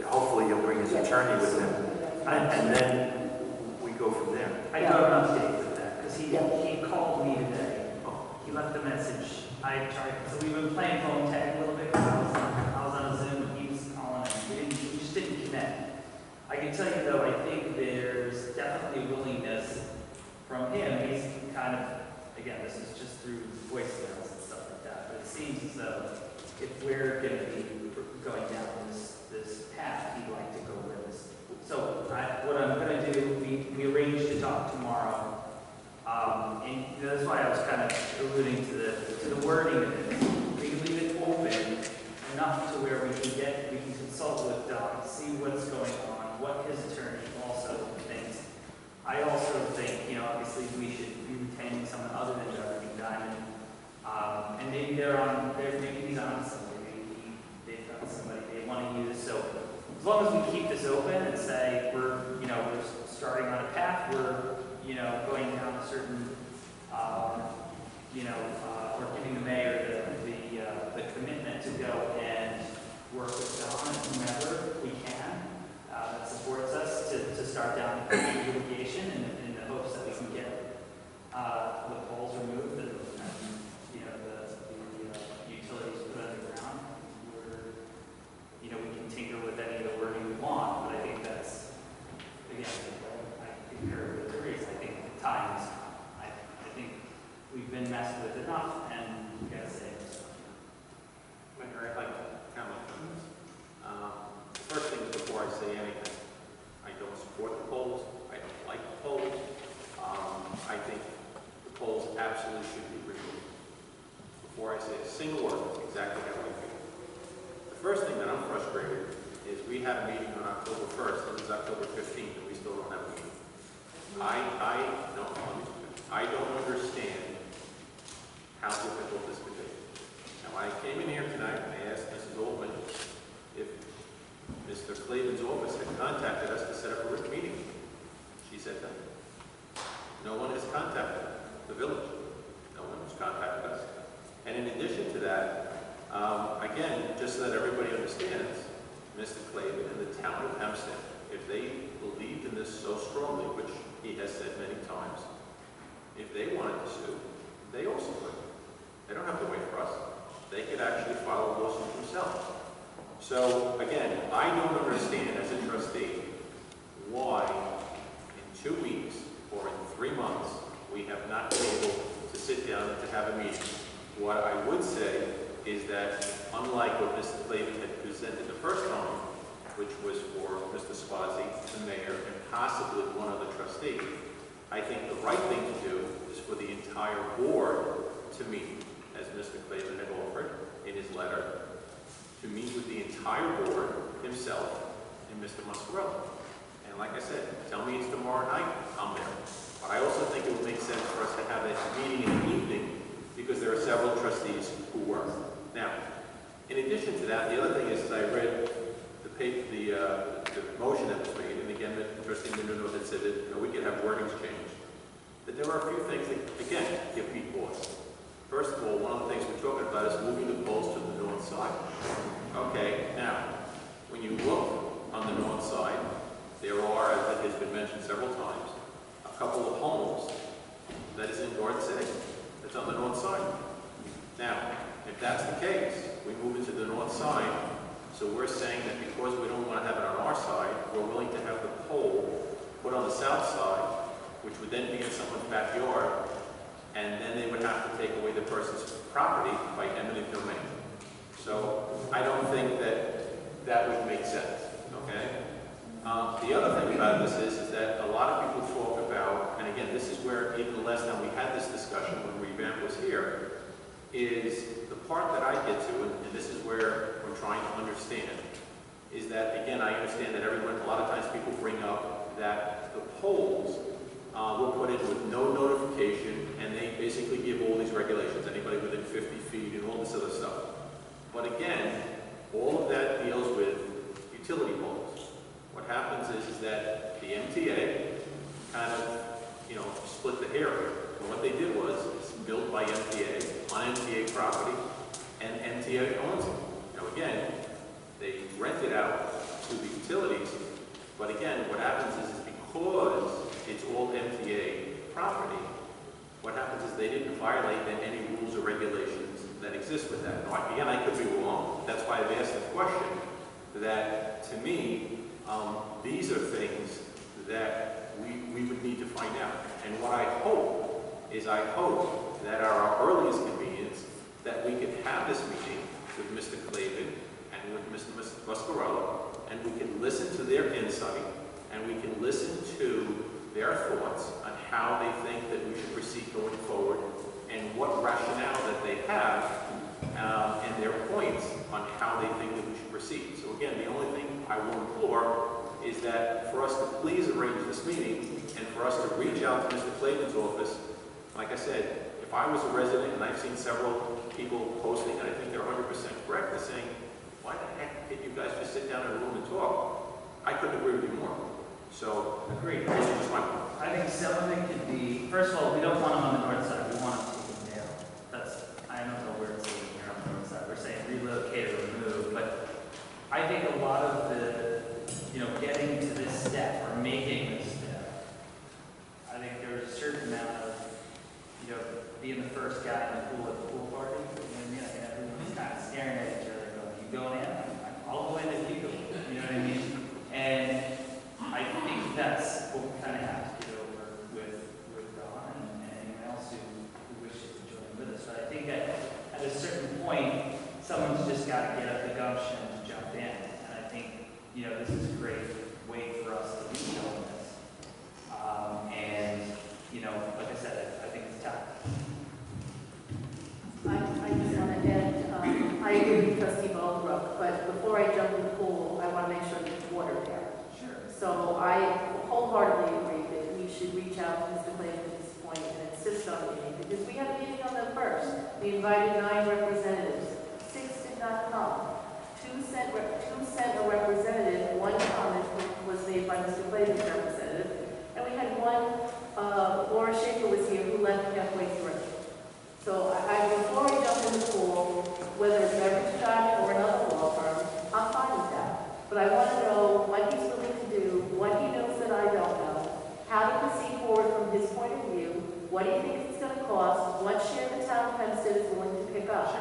hopefully he'll bring his attorney with him. And then we go from there. I got an update with that, because he called me today. He left a message. I tried, so we've been playing phone tag a little bit, because I was on a Zoom and he was calling and we just didn't connect. I can tell you though, I think there's definitely willingness from him. He's kind of, again, this is just through voicemails and stuff like that, but it seems as though if we're going to be going down this path, he'd like to go with us. So what I'm going to do, we arranged to talk tomorrow. And that's why I was kind of alluding to the wording of it. We can leave it open enough to where we can consult with Don, see what's going on, what his attorney also thinks. I also think, obviously we should be retaining someone other than Beverly Diamond. And maybe maybe he's on somebody, maybe they've got somebody they want to use. So as long as we keep this open and say we're starting on a path, we're going down a certain, we're giving the mayor the commitment to go and work with Don and whomever we can that supports us to start down the litigation in the hopes that we can get the poles removed and the utilities put underground. We can tinker with any of the wording we want, but I think that's, again, I concur with Therese. I think the time is, I think we've been messed with enough, and we gotta say it. Mayor, I'd like to comment on this. First thing before I say anything, I don't support the polls. I don't like the polls. I think the polls absolutely should be removed. Before I say a single word, it's exactly how I feel. The first thing that I'm frustrated is we had a meeting on October 1st, and it's October 15th, and we still don't have a meeting. I don't understand how difficult this could be. Now, when I came in here tonight, I asked Mrs. Altman if Mr. Claven's office had contacted us to set up a written meeting. She said no. No one has contacted the village. No one has contacted us. And in addition to that, again, just so that everybody understands, Mr. Clavin and the town of Hempstead, if they believed in this so strongly, which he has said many times, if they wanted to sue, they also could. They don't have to wait for us. They could actually file a lawsuit themselves. So, again, I don't understand as a trustee why in 2 weeks or in 3 months we have not been able to sit down and to have a meeting. What I would say is that, unlike what Mr. Clavin had presented the first time, which was for Mr. Spazzi, the mayor, and possibly one other trustee, I think the right thing to do is for the entire board to meet, as Mr. Clavin had offered in his letter, to meet with the entire board, himself, and Mr. Muscarella. And like I said, tell me it's tomorrow night, I'm there. But I also think it would make sense for us to have that meeting in the evening, because there are several trustees who work. Now, in addition to that, the other thing is I read the motion that was made, and again, the trustee Nuno had said that we could have wordings changed. That there are a few things that, again, give me pause. First of all, one of the things we're talking about is moving the poles to the north side. Okay, now, when you look on the north side, there are, as it has been mentioned several times, a couple of homes that is in Garden City. That's on the north side. Now, if that's the case, we move it to the north side. So we're saying that because we don't want to have it on our side, we're willing to have the pole put on the south side, which would then be in someone's backyard, and then they would have to take away the person's property by eminent domain. So I don't think that that would make sense, okay? The other thing about this is that a lot of people talk about, and again, this is where even the last time we had this discussion when Revamp was here, is the part that I get to, and this is where we're trying to understand, is that, again, I understand that everyone, a lot of times people bring up that the poles were put in with no notification, and they basically give all these regulations, anybody within 50 feet and all this other stuff. But again, all of that deals with utility poles. What happens is that the MTA kind of, split the hair here. And what they did was, it's built by MTA on MTA property, and MTA owns it. Now again, they rent it out to the utilities, but again, what happens is because it's all MTA property, what happens is they didn't violate any rules or regulations that exist with that. Now, again, I could be wrong. That's why I've asked the question, that to me, these are things that we would need to find out. And what I hope is I hope that at our earliest convenience that we could have this meeting with Mr. Clavin and with Mr. Muscarella, and we can listen to their insight, and we can listen to their thoughts on how they think that we should proceed going forward, and what rationale that they have, and their points on how they think that we should proceed. So again, the only thing I will implore is that for us to please arrange this meeting, and for us to reach out to Mr. Clavin's office. Like I said, if I was a resident, and I've seen several people posting, and I think they're 100% correct, they're saying, why the heck did you guys just sit down in a room and talk? I couldn't agree with you more. So, agreed. Those are just my points. I think some of it could be, first of all, we don't want them on the north side, we want them taken down. I don't know where it's taken here on the north side. We're saying relocate or remove, but I think a lot of the, getting to this step or making this step, I think there's a certain amount of, being the first guy in the pool at the pool party, and everyone's kind of staring at each other going, you going in? I'll go in if you go in, you know what I mean? And I think that's what we kind of have to get over with Don and anyone else who wishes to join with us. But I think that at a certain point, someone's just got to get up the gumption to jump in. And I think, this is a great way for us to lead on this. wholeheartedly agree that we should reach out to Mr. Clayton at this point and insist on a meeting, because we had a meeting on the 1st. We invited 9 representatives. 6 did not come. 2 sent a representative. 1 comment was made by Mr. Clayton's representative. And we had 1, Laura Schaefer was here, who left halfway through. So before I jump in the pool, whether it's Beverage Diamond or another law firm, I'm fine with that. But I want to know what he's willing to do, what he knows that I don't know, how to proceed forward from his point of view, what he thinks it's going to cost, what share the town of Hempstead is willing to pick up.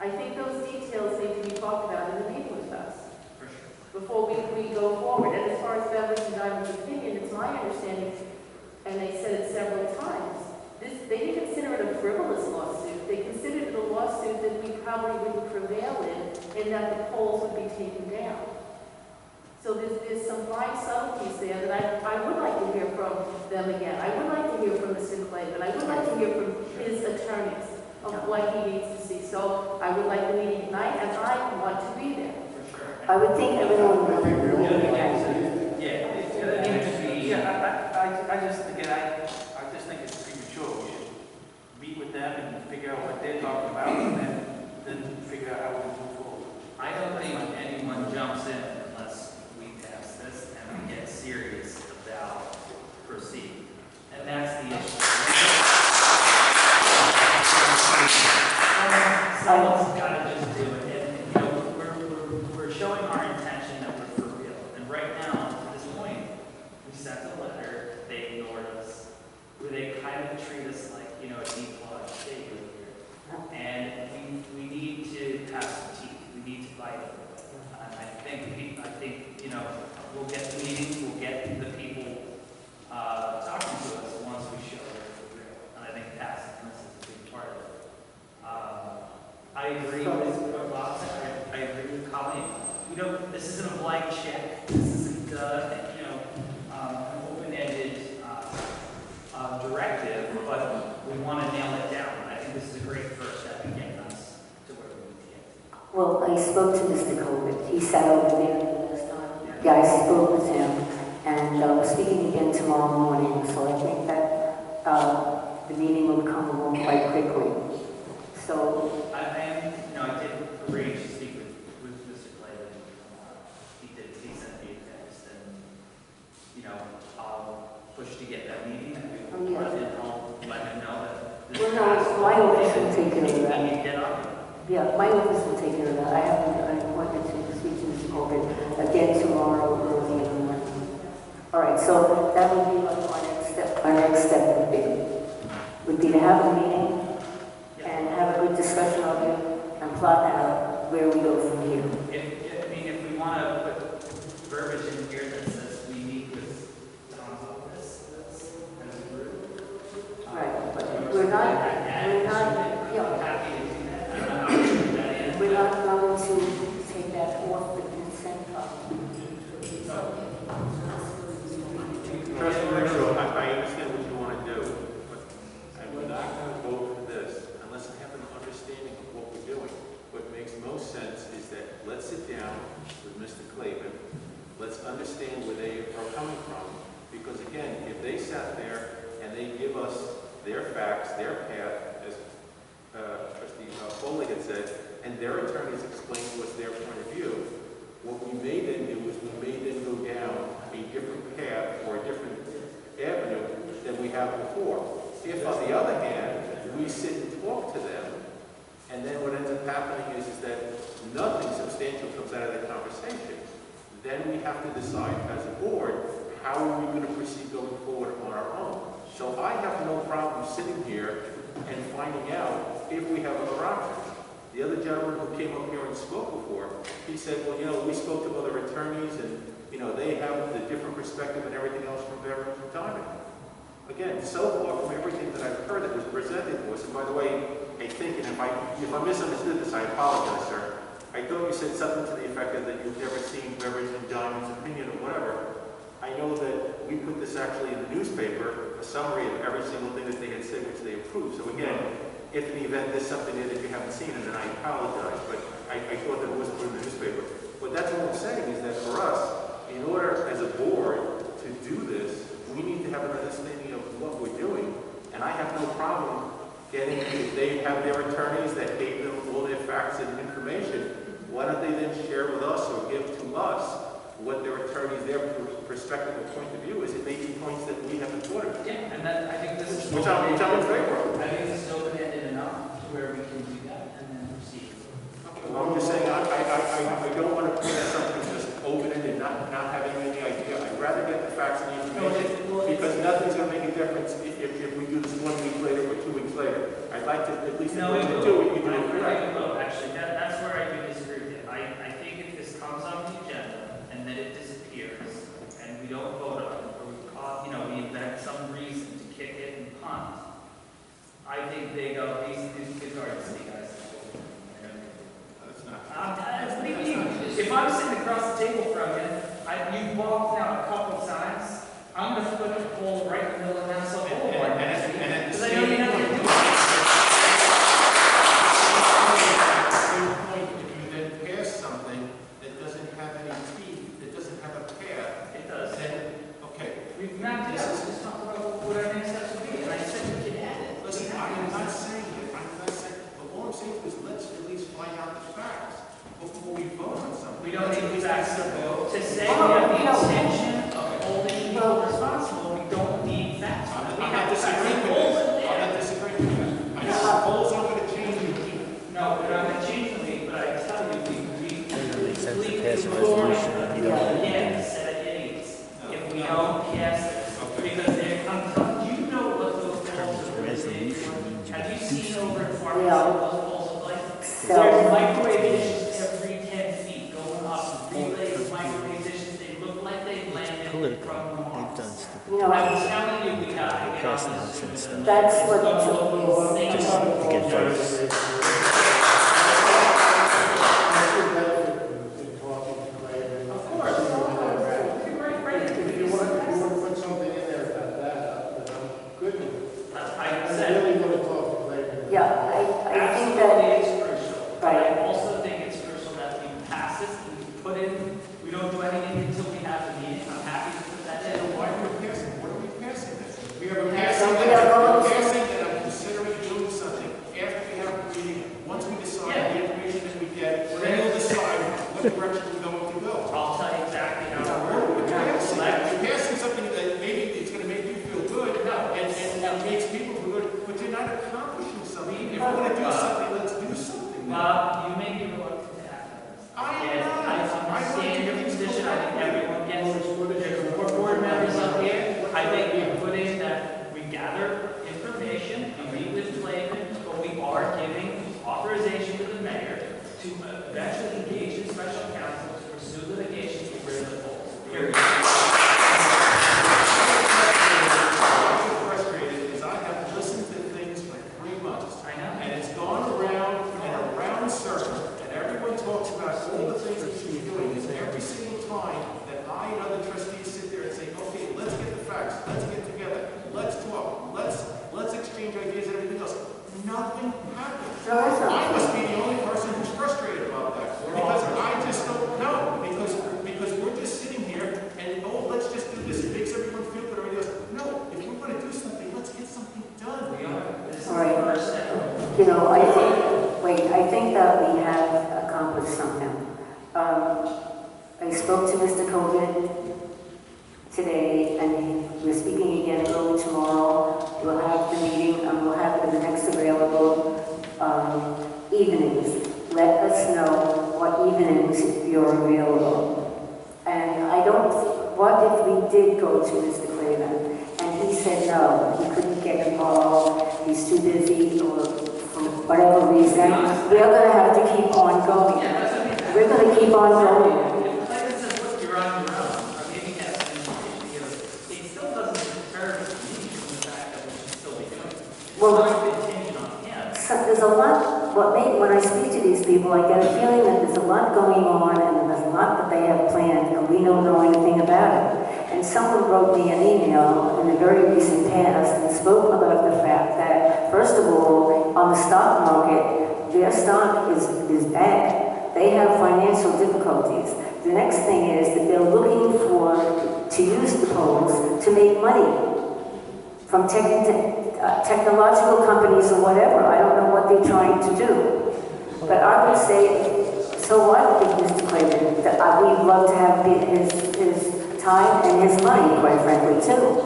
I think those details need to be talked about in the meeting with us before we go forward. And as far as Beverage and Diamond's opinion, it's my understanding, and they said it several times, they didn't consider it a frivolous lawsuit. They considered it a lawsuit that we probably wouldn't prevail in that the polls would be taken down. So there's some fine subtleties there that I would like to hear from them again. I would like to hear from Mr. Clayton. I would like to hear from his attorneys of what he needs to see. So I would like the meeting tonight, and I want to be there. I would think everyone would be I just think it's premature. We should meet with them and figure out what they're talking about, and then figure out how we move forward. I don't think anyone jumps in unless we pass this and we get serious about proceeding. And that's the issue. Someone's got to just do it. And, you know, we're showing our intention that we're for real. And right now, to this point, we sent a letter, they ignored us, where they kind of treat us like, you know, a deep lodge state here. And we need to have some teeth. We need to bite it. And I think, you know, we'll get the meetings, we'll get the people talking to us once we show that we're real. And I think passing this is a big part of it. I agree with what Bob said. I agree with Colleen. You know, this isn't a blank check. This isn't, you know, an open-ended directive, but we want to nail it down. I think this is a great first step in getting us to where we need to get. Well, I spoke to Mr. Colbert. He sat over there last time. Yeah, I spoke with him, and we're speaking again tomorrow morning, so I think that the meeting will come along quite quickly. So I did arrange to speak with Mr. Clayton. He sent me a text, and, you know, I'll push to get that meeting, and we will and I'll let him know that this well, no, my office will take care of we that. need to get on it. Yeah, my office will take care of that. I have an appointment to speak to Mr. Colbert again tomorrow early in the morning. All right, so that would be like my next step. Our next step would be to have a meeting and have a good discussion of it and plot out where we go from here. If we want to put verbiage in here that says we meet with Tom's office, that's a group. Right, but we're not, yeah. Happy to do that. I don't know how to put that in. We're not going to take that off the consent Trustee Ringo, I understand what you want to do, but I'm not going to vote for this unless I have an understanding of what we're doing. What makes most sense is that let's sit down with Mr. Clayton, let's understand where they are coming from, because again, if they sat there and they give us their facts, their path, as Trustee Foley had said, and their attorneys explain to us their point of view, what we may then do is we may then go down a different path or a different avenue than we have before. If, on the other hand, we sit and talk to them, and then what ends up happening is that nothing substantial comes out of the conversation, then we have to decide as a board how are we going to proceed going forward on our own. So I have no problem sitting here and finding out if we have other options. The other gentleman who came up here and spoke before, he said, well, you know, we spoke to other attorneys and, you know, they have the different perspective and everything else from Beverage and Diamond. Again, so far from everything that I've heard that was presented to us, and by the way, I think, and if I misunderstood this, I apologize, sir. I thought you said something to the effect of that you've never seen Beverage and Diamond's opinion or whatever. I know that we put this actually in the newspaper, a summary of every single thing that they had said which they approved. So again, if in the event there's something there that you haven't seen, and then I apologize, but I thought that it was put in the newspaper. But that's what I'm saying is that for us, in order as a board to do this, we need to have an understanding of what we're doing. And I have no problem getting, if they have their attorneys that gave them all their facts and information, why don't they then share with us or give to us what their attorneys, their perspective or point of view is? It may be points that we haven't thought of. Yeah, and that, I think this is. Which I'm in favor of. I think this is open-ended enough to where we can do that and then proceed. Well, I'm just saying, I don't want to put something just open-ended, not having any idea. I'd rather get the facts and the information, because nothing's going to make a difference if we do this 1 week later or 2 weeks later. I'd like to at least No, do it, you do it correct. Look, actually, that's where I do disagree with you. I think if this comes on the agenda and then it disappears and we don't vote on it, or we invent some reason to kick it and punt, I think they go, these kids are to see guys. That's not. What do you mean? If I'm sitting across the table from you, you've walked out a couple of times, I'm going to put a hole right in the middle of the house. Because I know you know what you're doing. If you then pass something that doesn't have any teeth, that doesn't have a path, It does. then, okay. We've mapped it out. Let's talk about what our next steps would be. And I said we can add it. Listen, I'm not saying it. I'm not saying, but all I'm saying is let's at least find out the facts before we vote on something. We don't need the facts to vote. To say we have the intention of holding people responsible, we don't need facts. I'm not disagreeing with that. I'm not disagreeing with that. I just suppose I'm going to change the lead. No, we're not going to change the lead, but I tell you, we sense to completely pass a resolution and you don't have to again, a set of idiots. If we don't pass this, because I'm telling you, know what those poles are really big. Have you seen over in Farmington what those poles look like? There's microwave dishes every 10 feet going up. Relays, microwave dishes, they look like they landed from they've done Mars. stupid. You know, I'm telling you, we got to get Pass on nonsense this. stuff. that's what, Just to get votes. Of course. If you want to put something in there about that, then I'm good with it. I I said, really want to talk to Clay. yeah, I think absolutely that, it's crucial. But I also think it's crucial that we pass this, we put in, we don't do anything until we have the meeting. I'm happy to put that in. Why are we passing? What are we passing this? We are So passing we are going to- passing that I'm considering doing something after we have a meeting. Once we decide the information that we get, then we'll decide what direction we're going to go. I'll tell you exactly how it We're works. passing, Select- you're passing something that maybe it's going to make you feel good, and makes people feel good, but you're not accomplishing something. If we're going to do something, let's do something. You may be reluctant to act on this. I am And not. I understand your position, I think everyone gets it. There's more board members up here, I think we put in that we gather information, we meet with Flavin, but we are giving authorization to the mayor to eventually engage in special counsel to pursue litigation to rid of the polls. Period. I'm frustrated is I have listened to things for 3 months. I know. And it's gone around in a round circle, and everyone talks about all the things that she's doing, and every single time that I and other trustees sit there and say, okay, let's get the facts, let's get together, let's talk, let's exchange ideas and everything else, nothing happens. I must be the only person who's frustrated about that, because I just don't know, because we're just sitting here and, oh, let's just do this, it makes everyone feel good, everybody else. No, if we're going to do something, let's get something done. We are. This is all right, the first step. you know, I think that we have accomplished something. I spoke to Mr. Cogan today, and we're speaking again early tomorrow. We'll have the meeting, and we'll have it in the next available evenings. Let us know what evenings you're available. And I don't, what if we did go to Mr. Craven, and he said no, he couldn't get involved, he's too busy, or for whatever reason, we're going to have to keep on going. We're going to keep on going. If Clayton says, look, you're on your own, or maybe has an invitation, it still doesn't deter me from the fact that we should still be doing it. Well, It's not contingent on him. so there's a lot, when I speak to these people, I get a feeling that there's a lot going on, and there's a lot that they have planned, and we don't know anything about it. And someone wrote me an email in the very recent past and spoke about the fact that, first of all, on the stock market, their stock is bad. They have financial difficulties. The next thing is that they're looking to use the poles to make money from technological companies or whatever. I don't know what they're trying to do. But I would say, so what, Mr. Clayton? We'd love to have his time and his money, quite frankly, too.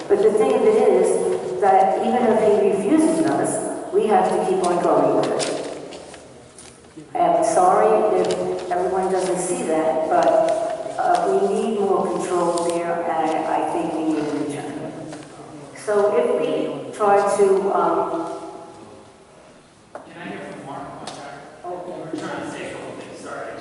But the thing of it is that even if he refuses us, we have to keep on going with it. I'm sorry if everyone doesn't see that, but we need more control there, and I think we need an agenda. So if we try to, Can I hear from Mark? We're trying to say a couple things. Sorry,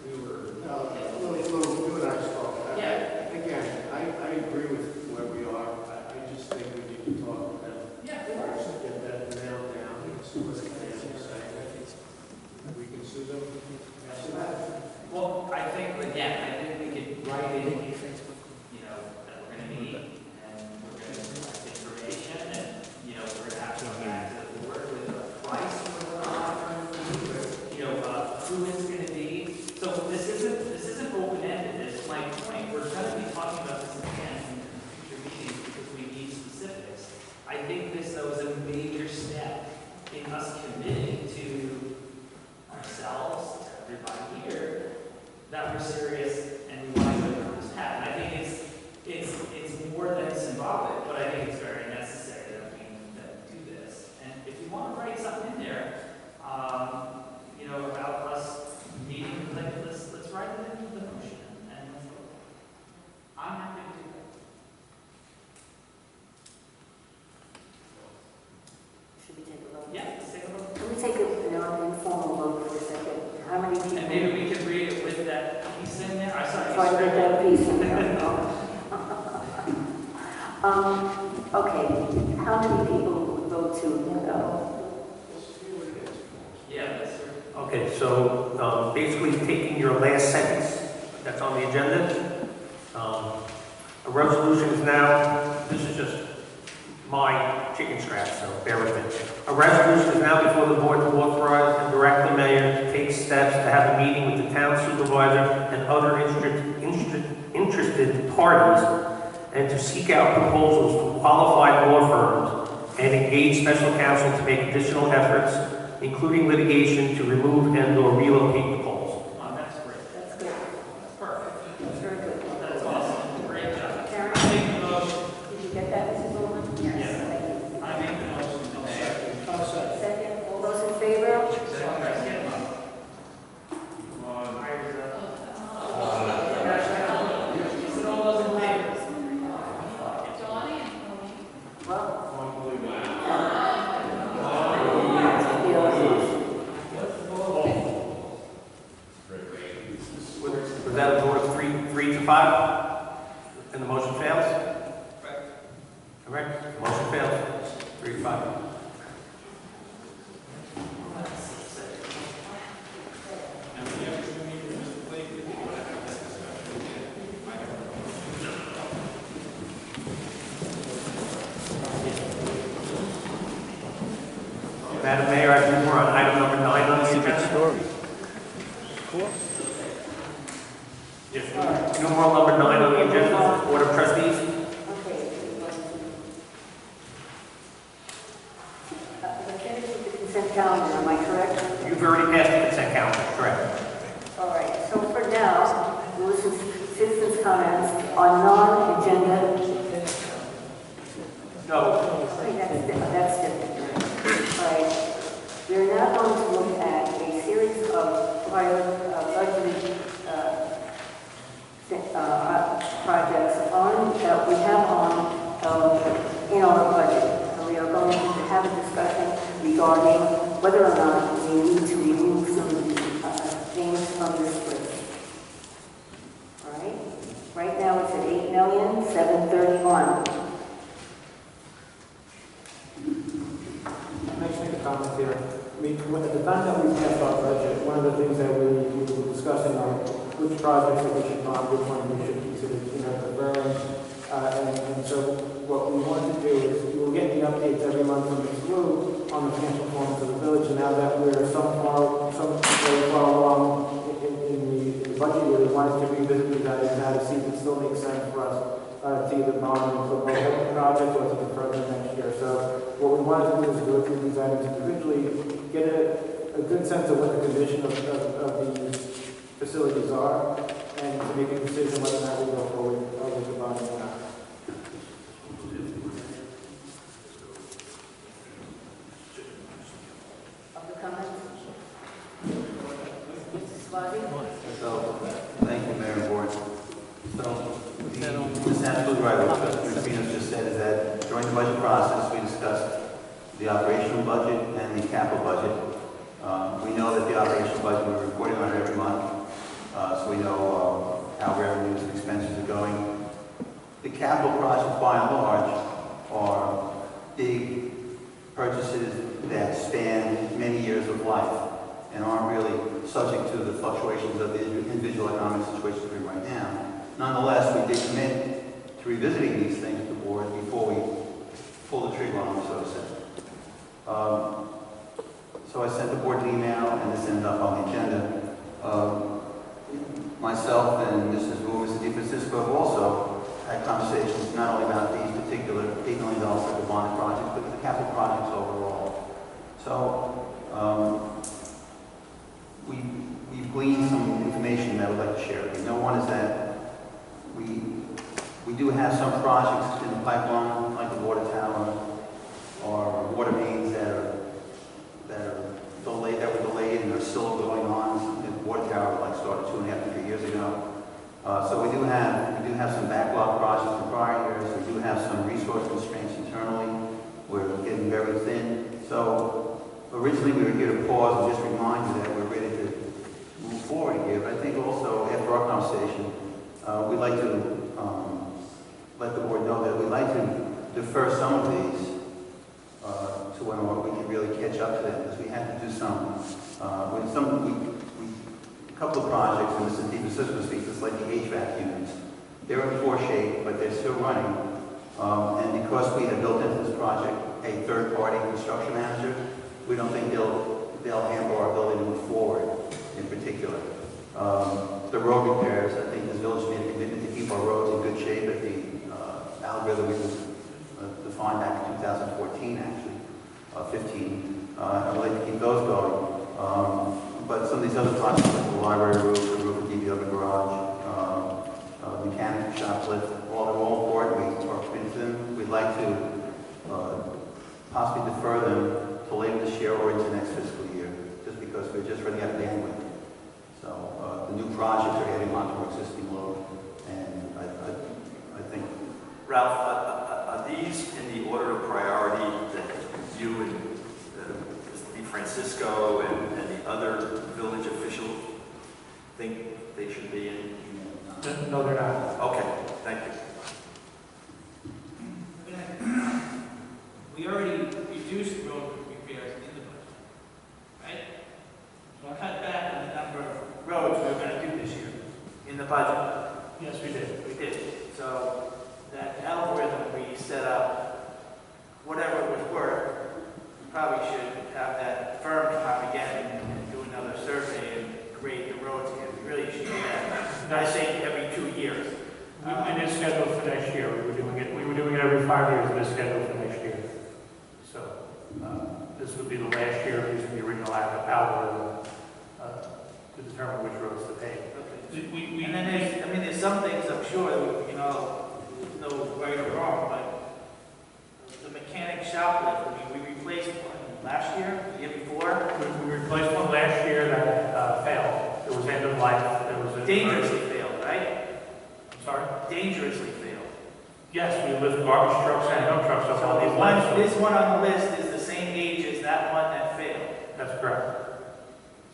we were. You and I spoke. Yeah. Again, I agree with where we are. I just think we need to talk with them. Yeah. First, get that nailed down and see what they have to say. We can sue them after that. Well, I think, again, I think we could write in, that we're going to meet and we're going to collect information and, we're going to have to come back to the board with a price for the offering, who it's going to be. So this isn't open-ended. It's my point. We're going to be talking about this again in future meetings because we need specifics. I think this, though, is a major step in us committing to ourselves, to everybody here, that we're serious and we want to go down this path. And I think it's more than symbolic, but I think it's very necessary that we do this. And if you want to write something in there, about us meeting, let's write it into the motion and let's vote. I'm happy to do that. should we take a vote? Yeah, let's take a vote. Can we take an informal vote for a second? How many people? And maybe we can read it with that piece in there. I saw you Try to get that piece in there. Okay, how many people would vote to Yeah, that's true. Okay, so basically taking your last sentence that's on the agenda, a resolution is now, this is just my chicken scratch, so bear with me. A resolution is now before the board to authorize and direct the mayor to take steps to have a meeting with the town supervisor and other interested parties and to seek out proposals from qualified law firms and engage special counsel to make additional efforts, including litigation, to remove and/or relocate the poles. Oh, that's great. That's good. That's perfect. That's very good. That's awesome. Great job. Karen? I make the motion. Did you get that, Mrs. Bowman? Yes. Yeah. Thank you. I make the motion. I'll second. Second, all those in favor? Was that a vote of 3 to 5? And the motion fails? Correct. Motion fails. 3 to 5. Madam Mayor, I believe we're on item number 9 on the agenda. Yes, numeral number 9 on the agenda, Board of Trustees. Okay. We're finished with the consent calendar, am I correct? You've already passed the consent calendar, correct? All right, so for now, we'll listen to citizens' comments on non-agenda. No. Okay, that's different. All right. We're now going to look at a series of budgeted projects that we have in our budget. So we are going to have a discussion regarding whether or not we need to remove some things from this list. All right? Right now it's at $8,731,000. Can I just make a comment here? I mean, at the time that we passed our budget, one of the things that we were discussing are which projects that we should fund, which one we should consider, deferring. And so what we want to do is we'll get the updates every month from Ms. Wu on the financial performance of the village. And now that we're very far along in the budget year, we wanted to revisit these items now to see if it still makes sense for us to either bond and put more projects or to defer them next year. So what we wanted to do is go through these items individually, get a good sense of what the condition of these facilities are, and to make a decision whether or not we go forward with the bonding or not. Other comments? Mr. Squazzi? So, thank you, Mayor and Board. So, Ms. absolutely right. What Ms. Venus just said is that during the budget process, we discussed the operational budget and the capital budget. We know that the operational budget, we're reporting on it every month, so we know how revenues and expenses are going. The capital projects, by and large, are big purchases that span many years of life and aren't really subject to the fluctuations of the individual economic situations we're in right now. Nonetheless, we did commit to revisiting these things with the board before we pull the trigger on them, so to say. So I sent the board an email, and this ended up on the agenda. Myself and Mrs. Wu, Mr. DeFrancisco have also had conversations not only about these particular $8 million for the bonded projects, but the capital projects overall. So we've gleaned some information that I'd like to share with you. One is that we do have some projects in the pipeline, like the water tower or water mains that were delayed and are still going on. The water tower started 2.5 to 3 years ago. So we do have some backlog projects from prior years. We do have some resource constraints internally. We're getting very thin. So originally we were here to pause and just remind you that we're ready to move forward here. But I think also after our conversation, we'd like to let the board know that we'd like to defer some of these to when we can really catch up to them, because we had to do a couple of projects, and Mr. DeFrancisco speaks, it's like the HVAC units. They're in poor shape, but they're still running. And because we have built into this project a third-party construction manager, we don't think they'll handle our ability to move forward in particular. The road repairs, I think this village made a commitment to keep our roads in good shape at the algorithm we defined back in 2014, actually, 15. I'd like to keep those going. But some of these other projects, like the library roof, the roof of DBW garage, mechanic shop lift, they're all important. We are committed to them. We'd like to possibly defer them to later this year or into next fiscal year, just because we're just running out of bandwidth. So the new projects are adding onto our existing load, and I think... Ralph, are these in the order of priority that you and Mr. DeFrancisco and the other village officials think they should be in? No, they're not. Okay, thank you. We already reduced road repairs in the budget, right? So I cut back on the number of roads we were going to do this year in the budget. Yes, we did. We did. So that algorithm we set up, whatever it was worth, we probably should have that firm come out again and do another survey and grade the roads again. We really should do that. I think every 2 years. It is scheduled for next year. We were doing it every 5 years. It is scheduled for next year. So this would be the last year using the original algorithm to determine which roads to pave. Okay. And then there's some things I'm sure there's no right or wrong, but the mechanic shop lift, we replaced one last year, the year before. We replaced one last year that failed. It was end of life. It was dangerously failed, right? I'm sorry? Dangerously failed. Yes, we lift garbage trucks and dump trucks up all these lines. This one on the list is the same age as that one that failed. That's correct.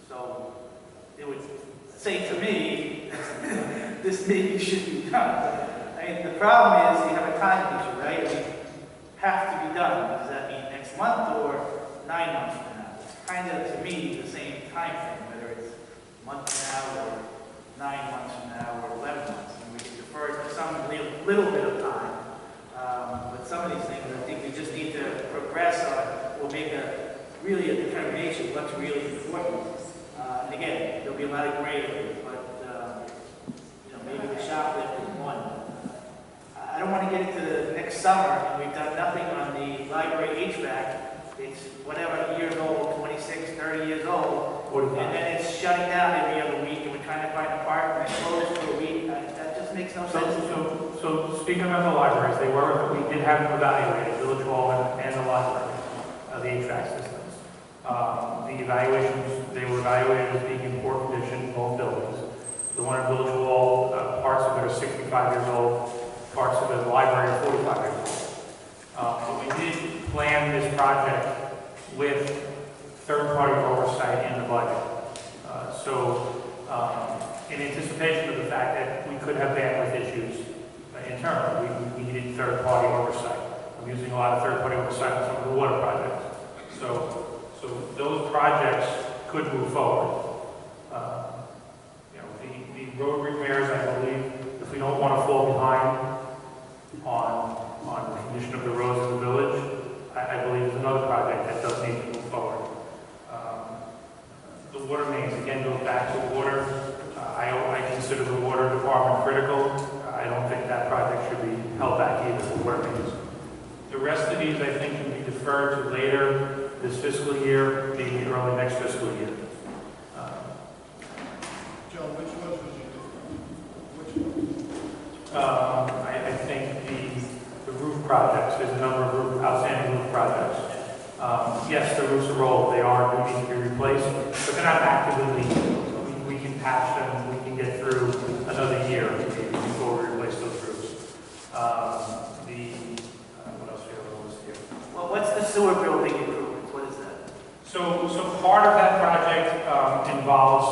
So it would say to me, this maybe should be done. I mean, the problem is you have a time issue, right? We have to be done. Does that mean next month or 9 months from now? It's kind of, to me, the same time frame, whether it's a month from now or 9 months from now or 11 months. And we can defer it to some little bit of time. But some of these things, I think we just need to progress on or make really a determination of what's really important. And again, there'll be a lot of gray areas, but shoplift is one. I don't want to get into the next summer and we've done nothing on the library HVAC. It's whatever, years old, 26, 30 years old. And then it's shutting down every other week and we're trying to find a part and it's closed for a week. That just makes no sense. So speaking about the libraries, we did have them evaluated, Village Hall and the library, the HVAC systems. The evaluations, they were evaluated as being in poor condition, both buildings. The one at Village Hall, parts of it are 65 years old, parts of the library are 45 years old. But we did plan this project with third-party oversight in the budget. In anticipation of the fact that we could have bandwidth issues internally, we needed third-party oversight. I'm using a lot of third-party oversight on some of the water projects. So those projects could move forward. The road repairs, I believe, if we don't want to fall behind on the condition of the roads in the village, I believe there's another project that does need to move forward. The water mains, again, goes back to water. I consider the water department critical. I don't think that project should be held back either, the water mains. The rest of these, I think, can be deferred to later this fiscal year, maybe early next fiscal year. Joe, which ones would you do? Which ones? I think the roof projects, there's a number of outstanding roof projects. Yes, the roofs are old, they need to be replaced, but they're not actively leaking. We can patch them, we can get through another year before we replace those roofs. What else do we have on the list here? Well, what's the sewer building improvements? What is that? So part of that project involves,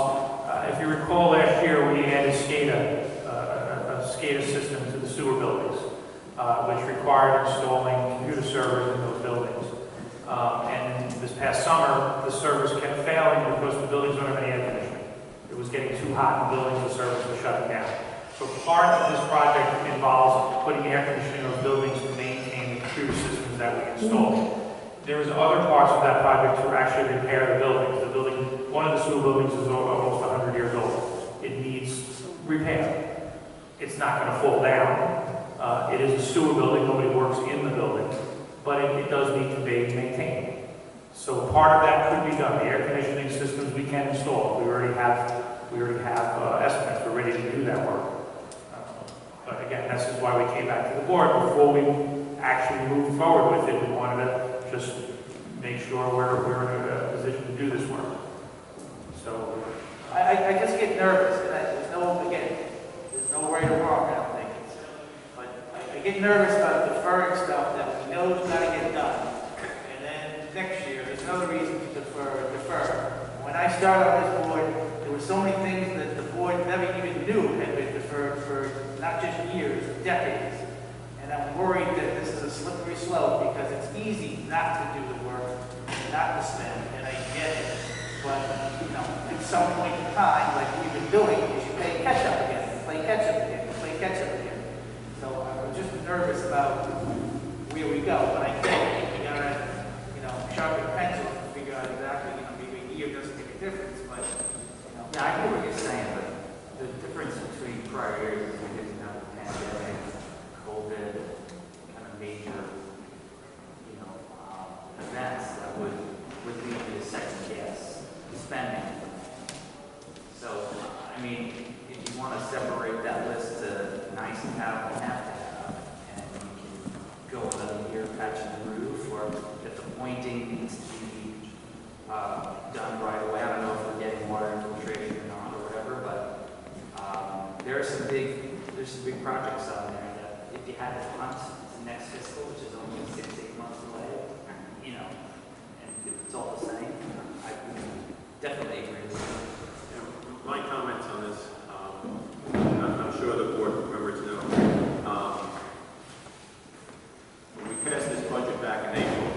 if you recall last year, we added a SCADA system to the sewer buildings, which required installing computer servers in those buildings. And this past summer, the servers kept failing because the buildings don't have any air conditioning. It was getting too hot in the buildings, the servers were shutting down. So part of this project involves putting air conditioning in those buildings to maintain the computer systems that we installed. There's other parts of that project to actually repair the buildings. One of the sewer buildings is almost 100 years old. It needs repair. It's not going to fall down. It is a sewer building. Nobody works in the building. But it does need to be maintained. So part of that could be done. The air conditioning systems we can install. We already have estimates. We're ready to do that work. But again, this is why we came back to the board. Before we actually moved forward with it, we wanted to just make sure we're in a position to do this work. So I just get nervous. There's no right or wrong, I don't think. But I get nervous about deferring stuff that we know is got to get done. And then next year, there's another reason to defer. When I started on this board, there were so many things that the board never even knew had been deferred for not just years, decades. And I'm worried that this is a slippery slope because it's easy not to do the work, not to spend, and I get it. But, at some point in time, like we've been doing, you should play catch up again, play catch up again, play catch up again. So I'm just nervous about where we go, but I think we gotta, sharpen pencils and figure out exactly, maybe a year doesn't make a difference, but, Yeah, I get what you're saying, but the difference between prior years is we didn't have the pandemic, COVID, kind of major, events that would lead you to second guess spending. So, I mean, if you want to separate that list to nice to have and have to have, and you can go another year patching the roof, or if the pointing needs to be done right away. I don't know if we're getting water infiltration or not, or whatever, but there's some big projects out there that if you had to hunt to next fiscal, which is only 6-8 months away, and if it's all the same, I definitely agree with you. My comments on this, I'm sure the board members know. When we passed this budget back in April, it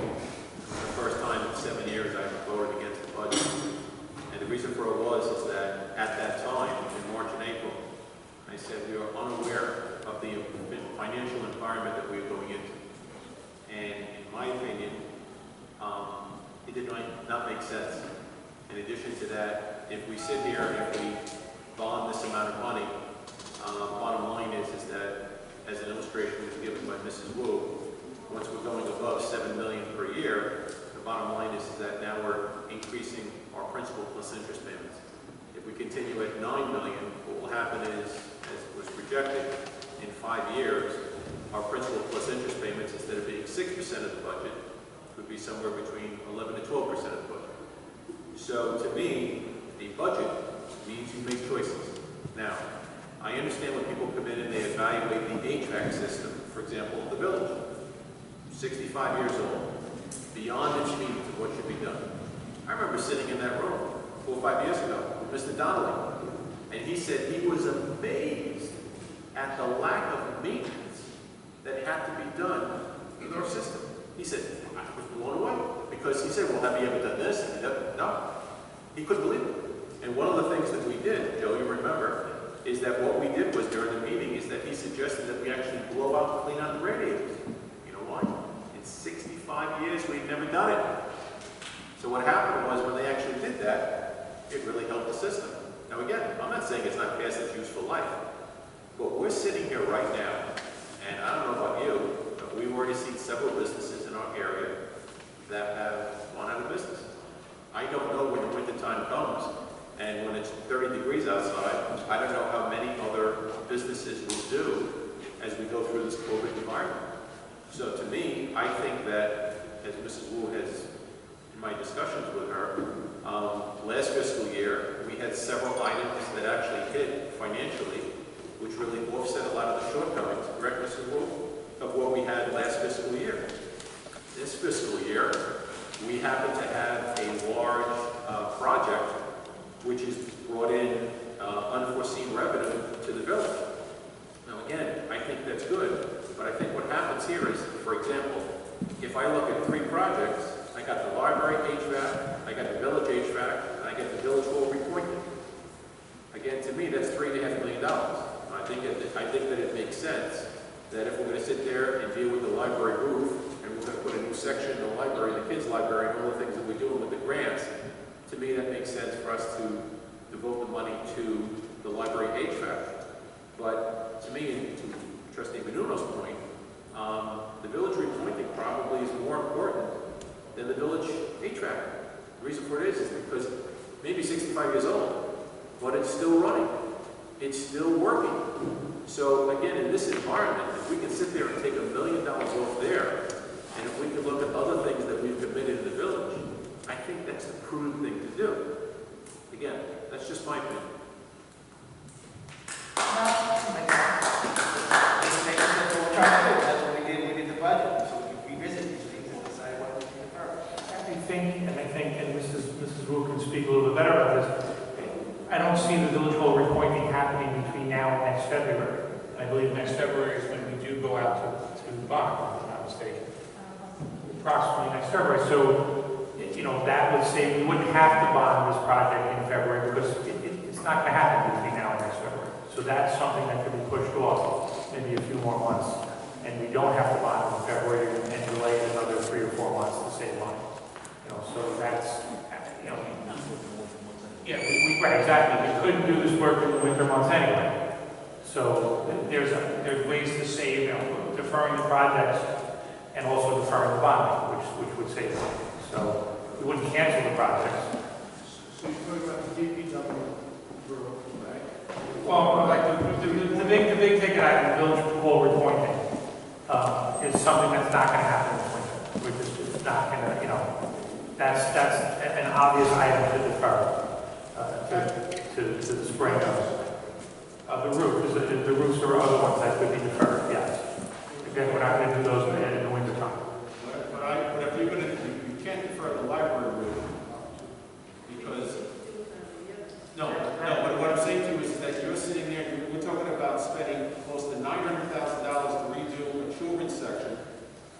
was the first time in 7 years I voted against the budget. And the reason for it is that at that time, in March and April, I said we were unaware of the financial environment that we were going into. And in my opinion, it did not make sense. In addition to that, if we sit here and if we bond this amount of money, Bottom line is that, as an illustration was given by Mrs. Wu, once we're going above $7 million per year, the bottom line is that now we're increasing our principal plus interest payments. If we continue at $9 million, what will happen is, as was projected, in 5 years, our principal plus interest payments, instead of being 6% of the budget, would be somewhere between 11 to 12% of the budget. So to me, the budget means you make choices. Now, I understand when people come in and they evaluate the HVAC system, for example, the village, 65 years old, beyond its means of what should be done. I remember sitting in that room 4 or 5 years ago with Mr. Donnelly, and he said he was amazed at the lack of maintenance that had to be done with our system. He said, I was blown away, because he said, well, have you ever done this? And no. He couldn't believe it. And one of the things that we did, Joe, you remember, is that what we did was during the meeting is that he suggested that we actually blow out and clean out the radiators. You know why? In 65 years, we've never done it. So what happened was when they actually did that, it really helped the system. Now again, I'm not saying it's not past its useful life, but we're sitting here right now, and I don't know about you, but we've already seen several businesses in our area that have gone out of business. I don't know when the winter time comes, and when it's 30 degrees outside, I don't know how many other businesses will do as we go through this COVID environment. So to me, I think that, as Mrs. Wu has, in my discussions with her, last fiscal year, we had several items that actually hit financially, which really offset a lot of the shortcomings, correct, Mrs. Wu, of what we had last fiscal year. This fiscal year, we happen to have a large project which has brought in unforeseen revenue to the village. Now again, I think that's good, but I think what happens here is, for example, if I look at 3 projects, I got the library HVAC, I got the village HVAC, and I get the village hall repointing. Again, to me, that's $3.5 million. I think that it makes sense that if we're going to sit there and deal with the library roof, and we're going to put a new section in the library, the kids' library, and all the things that we're doing with the grants, to me that makes sense for us to devote the money to the library HVAC. But to me, and to Trustee Menuno's point, the village repointing probably is more important than the village HVAC. The reason for it is because maybe 65 years old, but it's still running. It's still working. So again, in this environment, if we can sit there and take $1 million off there, and if we can look at other things that we've committed in the village, I think that's the prudent thing to do. Again, that's just my opinion. That's what we did the budget, so we revisit these things and decide what we can defer. I think, and Mrs. Wu can speak a little bit better about this, I don't see the village hall repointing happening between now and next February. I believe next February is when we do go out to bond, if I'm not mistaken. Approximately next February. So, you know, that would say we wouldn't have to bond this project in February because it's not going to happen between now and next February. So that's something that could be pushed off maybe a few more months. And we don't have to bond in February and delay it another 3 or 4 months to save money. You know, so that's, you know, yeah, right, exactly. We couldn't do this work in the winter months anyway. So there's ways to save, you know, deferring the projects and also deferring the bonding, which would save money. So we wouldn't cancel the projects. So you're talking about the DPW roof, right? Well, like the big ticket item, village hall repointing, is something that's not going to happen this winter. We're just not going to, you know, that's an obvious item to defer to the spring of the roof. Because the roofs are other ones that could be deferred, yes. Again, we're not going to do those in the winter time. But if you're going to, you can't defer the library roof because, but what I'm saying to you is that you're sitting there, we're talking about spending close to $900,000 to redo a children's section,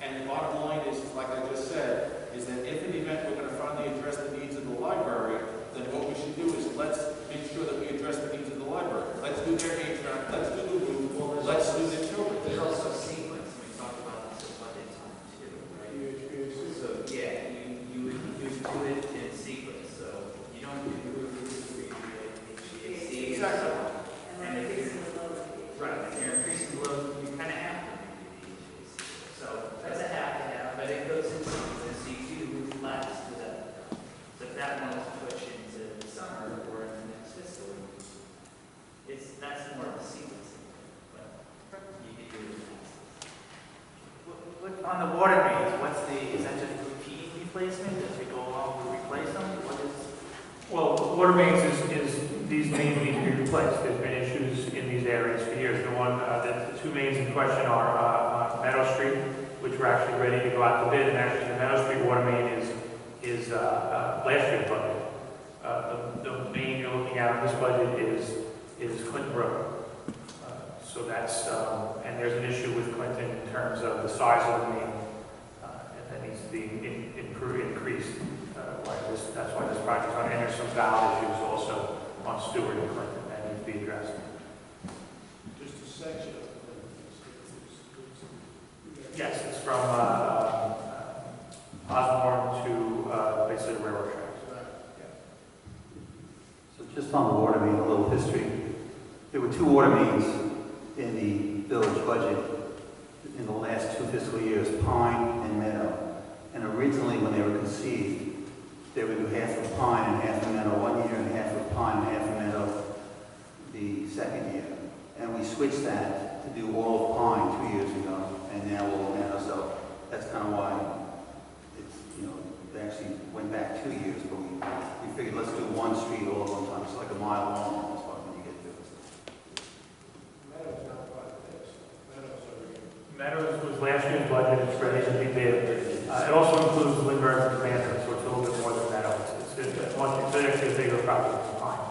and the bottom line is, like I just said, is that if in the event we're going to finally address the needs of the library, then what we should do is let's make sure that we address the needs of the library. Let's do their HVAC, let's do the roof, let's do the children. There's also a sequence when we talk about this budget. replacement as we go along, we replace them? What is? Well, water mains these mains need to be replaced. There's been issues in these areas for years. The two mains in question are Meadow Street, which we're actually ready to go out to bid, and actually the Meadow Street water main is last year's budget. The main you're looking at on this budget is Clinton Road. So that's, and there's an issue with Clinton in terms of the size of the main, and that needs to be increased. That's why this project's on, and there's some valve issues also on Stewart and Clinton that need to be addressed. Just a section. Yes, it's from Osborne to basically the railroad tracks. So just on the water main, a little history. There were two water mains in the village budget in the last 2 fiscal years, Pine and Meadow. And originally, when they were conceived, they would do half of Pine and half of Meadow 1 year, and half of Pine and half of Meadow the second year. And we switched that to do all of Pine 2 years ago, and now all of Meadow. So that's kind of why it's, they actually went back 2 years, but we figured let's do one street all at one time. It's like a mile long, that's why when you get to it. Meadows not part of this. Meadows are in. Meadows was last year's budget, it's ready to be bid. It also includes Lindbergh and Commander, so it's a little bit more than Meadows. It's actually a bigger project than Pine.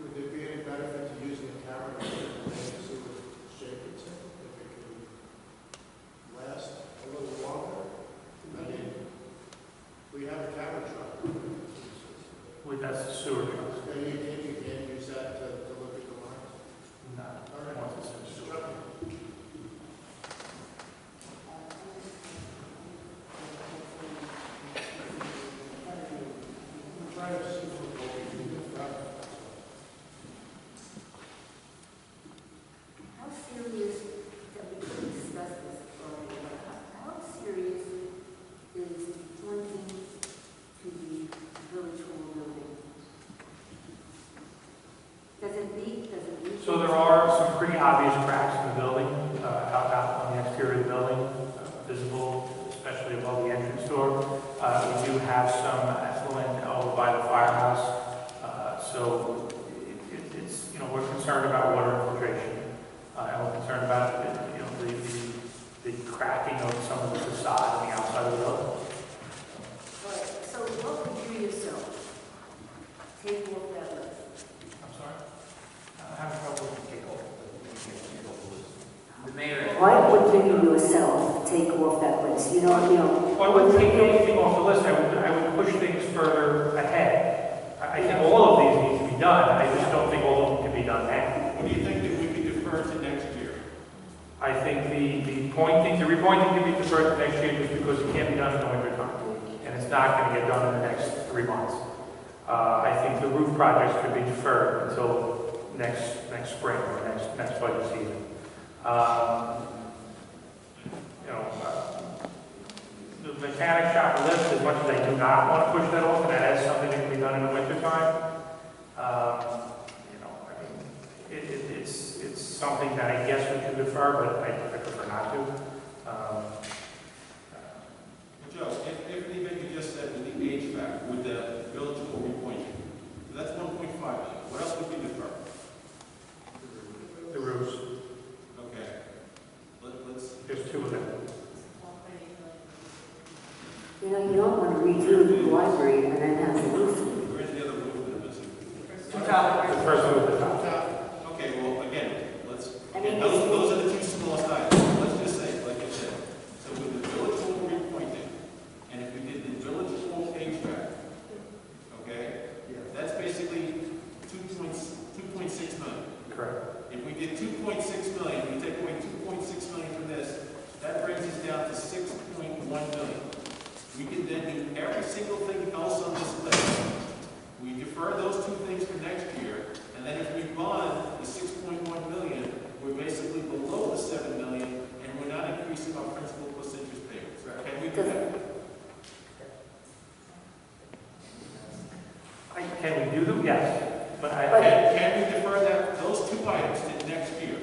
Would there be any benefit to using a camera to see what shape it's in? If it can last a little longer? I mean, we have a camera truck. That's the sewer truck. And you can't use that to look at the lines? No. All right. Once it's in the sewer. I'm trying to see what we can do. How serious, that we could discuss this earlier, but how serious is pointing to the village hall building? Does it meet? So there are some pretty obvious cracks in the building, out on the exterior of the building, visible, especially above the entrance door. We do have some effluent over by the firehouse, so it's, we're concerned about water infiltration, and we're concerned about, the cracking of some of the facade on the outside of the building. All right, so what would you yourself take off that list? I'm sorry? I have trouble with the takeoff. The mayor. Why would you yourself take off that list? Well, I wouldn't take anything off the list. I would push things further ahead. I think all of these need to be done. I just don't think all of them can be done now. What do you think that we could defer to next year? I think the repointing can be deferred to next year just because it can't be done in the winter time. And it's not going to get done in the next 3 months. I think the roof projects could be deferred until next spring or next budget season. The mechanic shop list, as much as I do not want to push that off, and that is something that can be done in the wintertime, it's something that I guess we can defer, but I prefer not to. Joe, if the you just said with the HVAC, with the village hall repointing, so that's 1.5 million. What else would we defer? The roofs. Okay. Let's. There's 2 of them. You don't want to redo the library and then have the roof. Where's the other roof that are missing? The first one at the top. Okay, well, again, let's. I mean, those are the 2 smallest items. Let's just say, like I said, so with the village hall repointing, and if we did the village hall HVAC, okay, that's basically 2.6 million. Correct. If we did 2.6 million, we take away 2.6 million from this, that brings us down to 6.1 million. We can then do every single thing else on this list. We defer those 2 things for next year, and then if we bond the 6.1 million, we're basically below the 7 million, and we're not increasing our principal plus interest payments. Can we do that? I Can we do them? Yes. But Can we defer those two items to next year?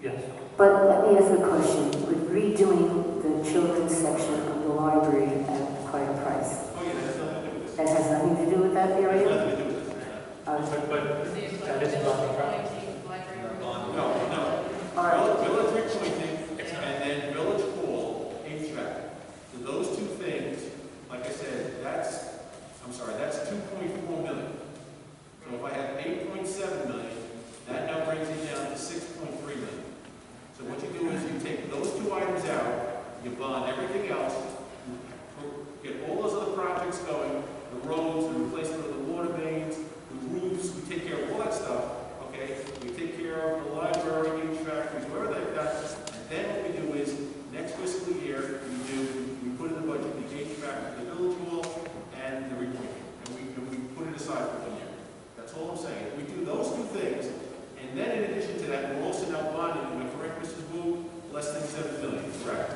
yes. But let me ask a question. With redoing the children's section of the library at quite a price, Oh, yeah, that has nothing to do with this. that has nothing to do with that It has area? nothing to do with this. But that isn't on the contract. No. All right. Village repointing and then village hall HVAC. So those two things, like I said, that's 2.4 million. So if I have 8.7 million, that now brings it down to 6.3 million. So what you do is you take those two items out, you bond everything else, you get all those other projects going, the roads, the replacement of the water mains, the roofs, we take care of all that stuff, okay? We take care of the library, HVAC, whatever they've got, and then what we do is, next fiscal year, we put in the budget the HVAC for the village hall and the repointing, and we put it aside for 1 year. That's all I'm saying. We do those two things, and then in addition to that, we're also now bonding, am I correct, Mrs. Wu? Less than 7 million, correct?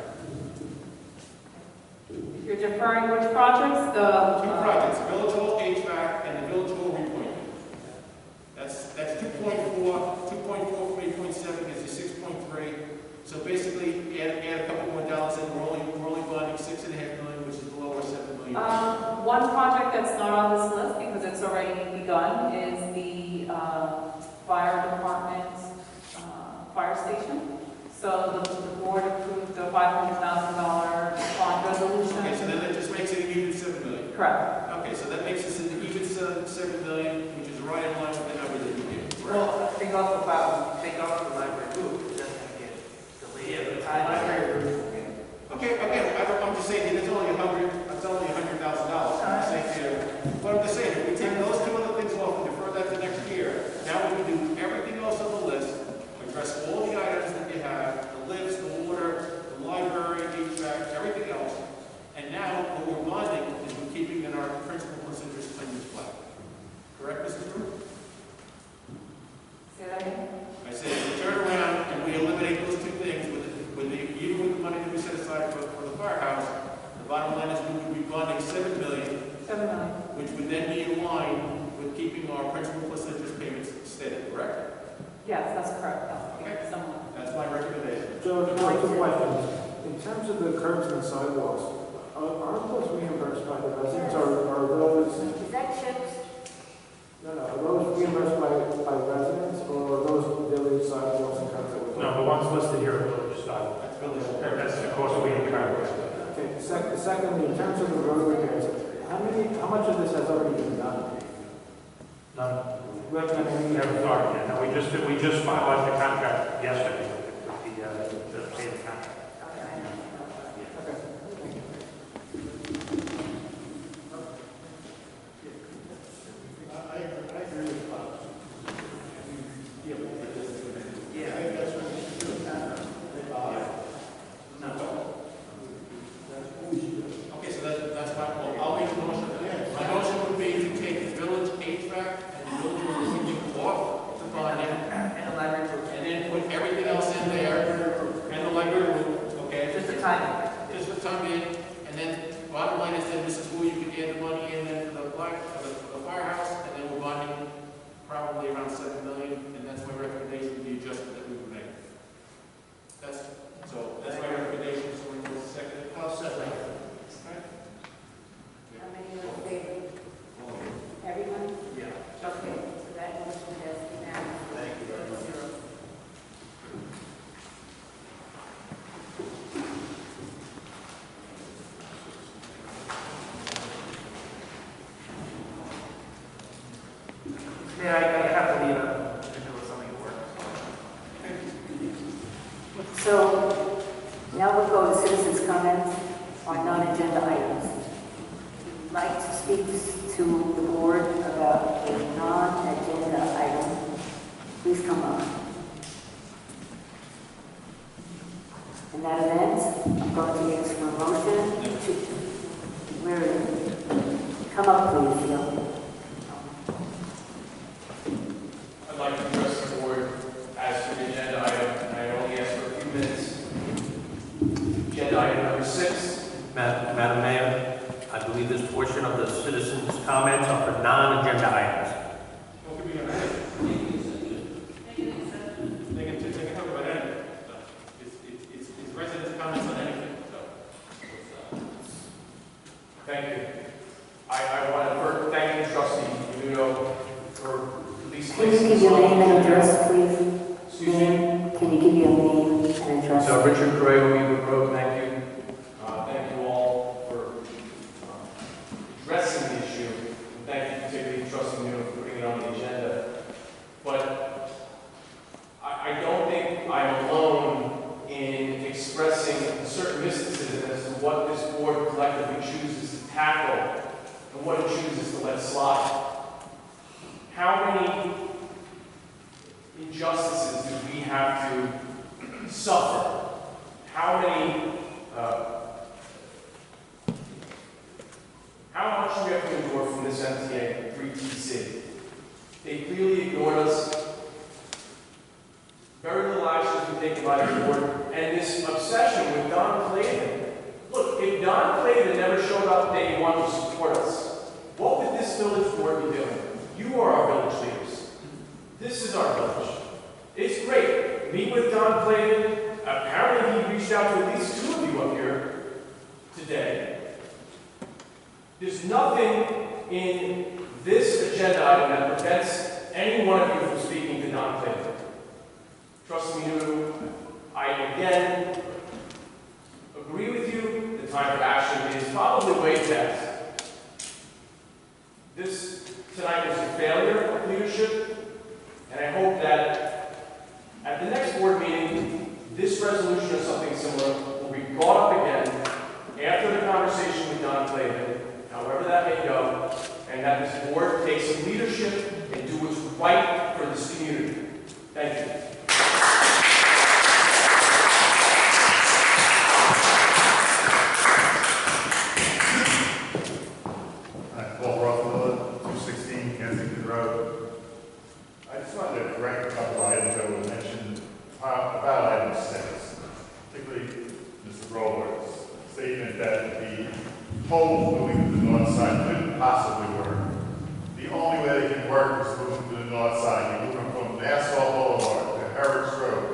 You're deferring which projects? Two projects, village hall HVAC and the village hall repointing. That's 2.4, 2.4 from 8.7 gives you 6.3. So basically, add a couple more dollars in, we're only bonding 6.5 million, which is below our 7 million. One project that's not on this list because it's already begun is the fire department's fire station. So the board approved the $500,000 bond resolution. Okay, so then that just makes it an even 7 million. Correct. Okay, so that makes us an even 7 million, which is right in line with the number that you gave. Well, take off the library roof, it doesn't get delayed. Yeah, but the library roof. Okay, I'm just saying, it's only $100,000. I'm saying here, but I'm just saying, if we take those two other things off and defer that to next year, now we can do everything else on the list, address all the items that you have, the lifts, the water, the library, HVAC, everything else. And now, what we're bonding is we're keeping in our principal plus interest payments flat. Correct, Mrs. Drew? Say that again? I said, we turn around and we eliminate those two things even with the money that we set aside for the firehouse. The bottom line is we would be bonding 7 million, 7 million. which would then be in line with keeping our principal plus interest payments steady, correct? Yes, that's correct. Okay. Someone. That's my recommendation. Joe, two questions. In terms of the curbs and sidewalks, aren't those reimbursed by the residents, or are those? Is that chips? No, are those reimbursed by residents, or are those village sidewalks and curbs that we're? No, the ones listed here are village sidewalks. That's the cost we incur. Okay, secondly, in terms of the road repairs, how much of this has already been done? None. We Never started yet. No, we just finalized the contract yesterday with the payment contract. I agree with Bob. Yeah, I think that's what we should do. Okay, so that's my, well, I'll make a motion. My motion would be to take the village HVAC and the village repointing off the bonding. And the library roof. And then put everything else in there, and the library roof, okay? Just the timing. Just for time being, and then bottom line is then Mrs. Wu, you can add the money in then for the firehouse, and then we're bonding probably around 7 million, and that's my recommendation, the adjustment that we would make. That's my recommendation, so we will second. I'll second. How many are in favor? Everyone? Yeah. Okay, so that motion has unanimous. Thank you very much. Yeah, I have to leave it. If there was something to work. So now we'll go to citizens' comments on non-agenda items. If you'd like to speak to the board about a non-agenda item, please come up. In that event, I'm going to ask for a motion to, come up please, Phil. I'd like to address the board as to the agenda item, and I only ask for a few minutes. Agenda item number 6. Madam Mayor, I believe this portion of the citizens' comments are for non-agenda items. What could be on anything? They can talk about anything. So it's residents' comments on anything. So thank you. I want to first thank you, Trustee Menudo, for at least. Can you give your name and address, please? Excuse me? Can you give your name and address? So Richard Correa, Weaver Road, thank you. Thank you all for addressing the issue. And thank you particularly Trustee Menudo for putting it on the agenda. But I don't think I'm alone in expressing certain mysticism as to what this board collectively chooses to tackle and what it chooses to let slide. How many injustices do we have to suffer? How many, how much do we have to endure from this MTA 3TC? They clearly ignored us. Very little action has been taken by the board, and this obsession with Don Clayton. Look, if Don Clayton never showed up day one to support us, what would this village board be doing? You are our village leaders. This is our village. It's great. Meet with Don Clayton. Apparently he reached out to at least 2 of you up here today. There's nothing in this agenda item that prevents any one of you from speaking to Don Clayton. Trust me, I again agree with you. The time for action is probably way past. This tonight was a failure of leadership, and I hope that at the next board meeting, this resolution or something similar will be brought up again after the conversation with Don Clayton, however that may go, and that this board take some leadership and do what's right for this community. Thank you. I just wanted to correct a couple items that were mentioned about item 6, particularly Mr. Roberts' statement that the pole moving to the north side couldn't possibly work. The only way they can work is moving to the north side. You're moving from Nassau Boulevard to Herrick's Road.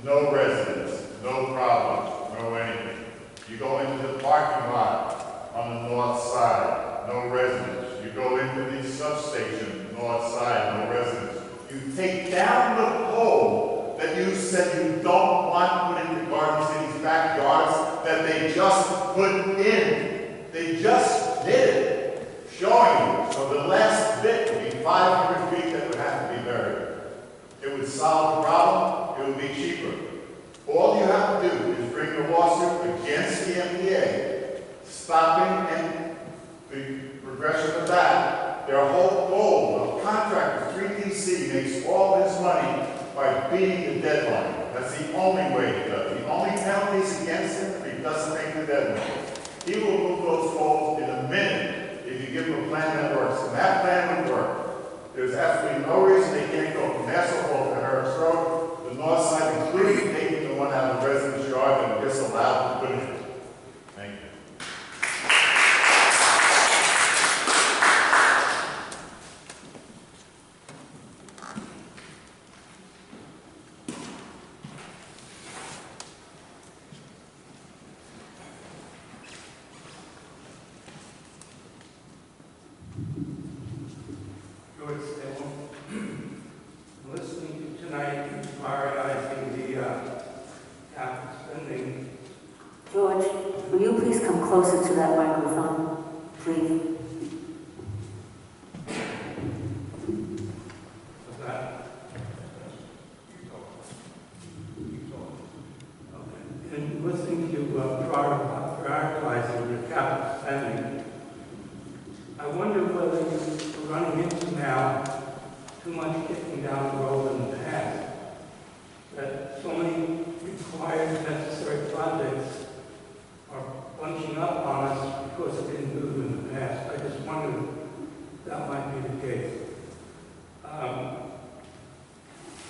No residents, no problems, no anything. You go into the parking lot on the north side, no residents. You go into the substation, north side, no residents. You take down the pole that you said you don't want put into Garden City's backyards that they just put in. They just did it, showing you. So the last bit would be 500 feet that would have to be buried. It would solve the problem. It would be cheaper. All you have to do is bring a lawsuit against the MTA, stopping and the progression of that. Their whole goal of contractor 3DC makes all his money by beating the deadline. That's the only way he does. The only penalties against him if he doesn't make the deadline. He will move those poles in a minute if you give him a plan that works. And that plan would work. There's absolutely no reason they can't go from Nassau Boulevard to Harris Road, the north side, including taking the one out of the residence yard that we're just allowed to put in. Thank you. Listening to tonight, prioritizing the capital spending. George, will you please come closer to that microphone, please? Of that. Okay. And listening to prioritizing the capital spending, I wonder whether you're running into now too much kicking down the road in the past. That so many required necessary projects are bunching up on us because it didn't move in the past. I just wondered if that might be the case.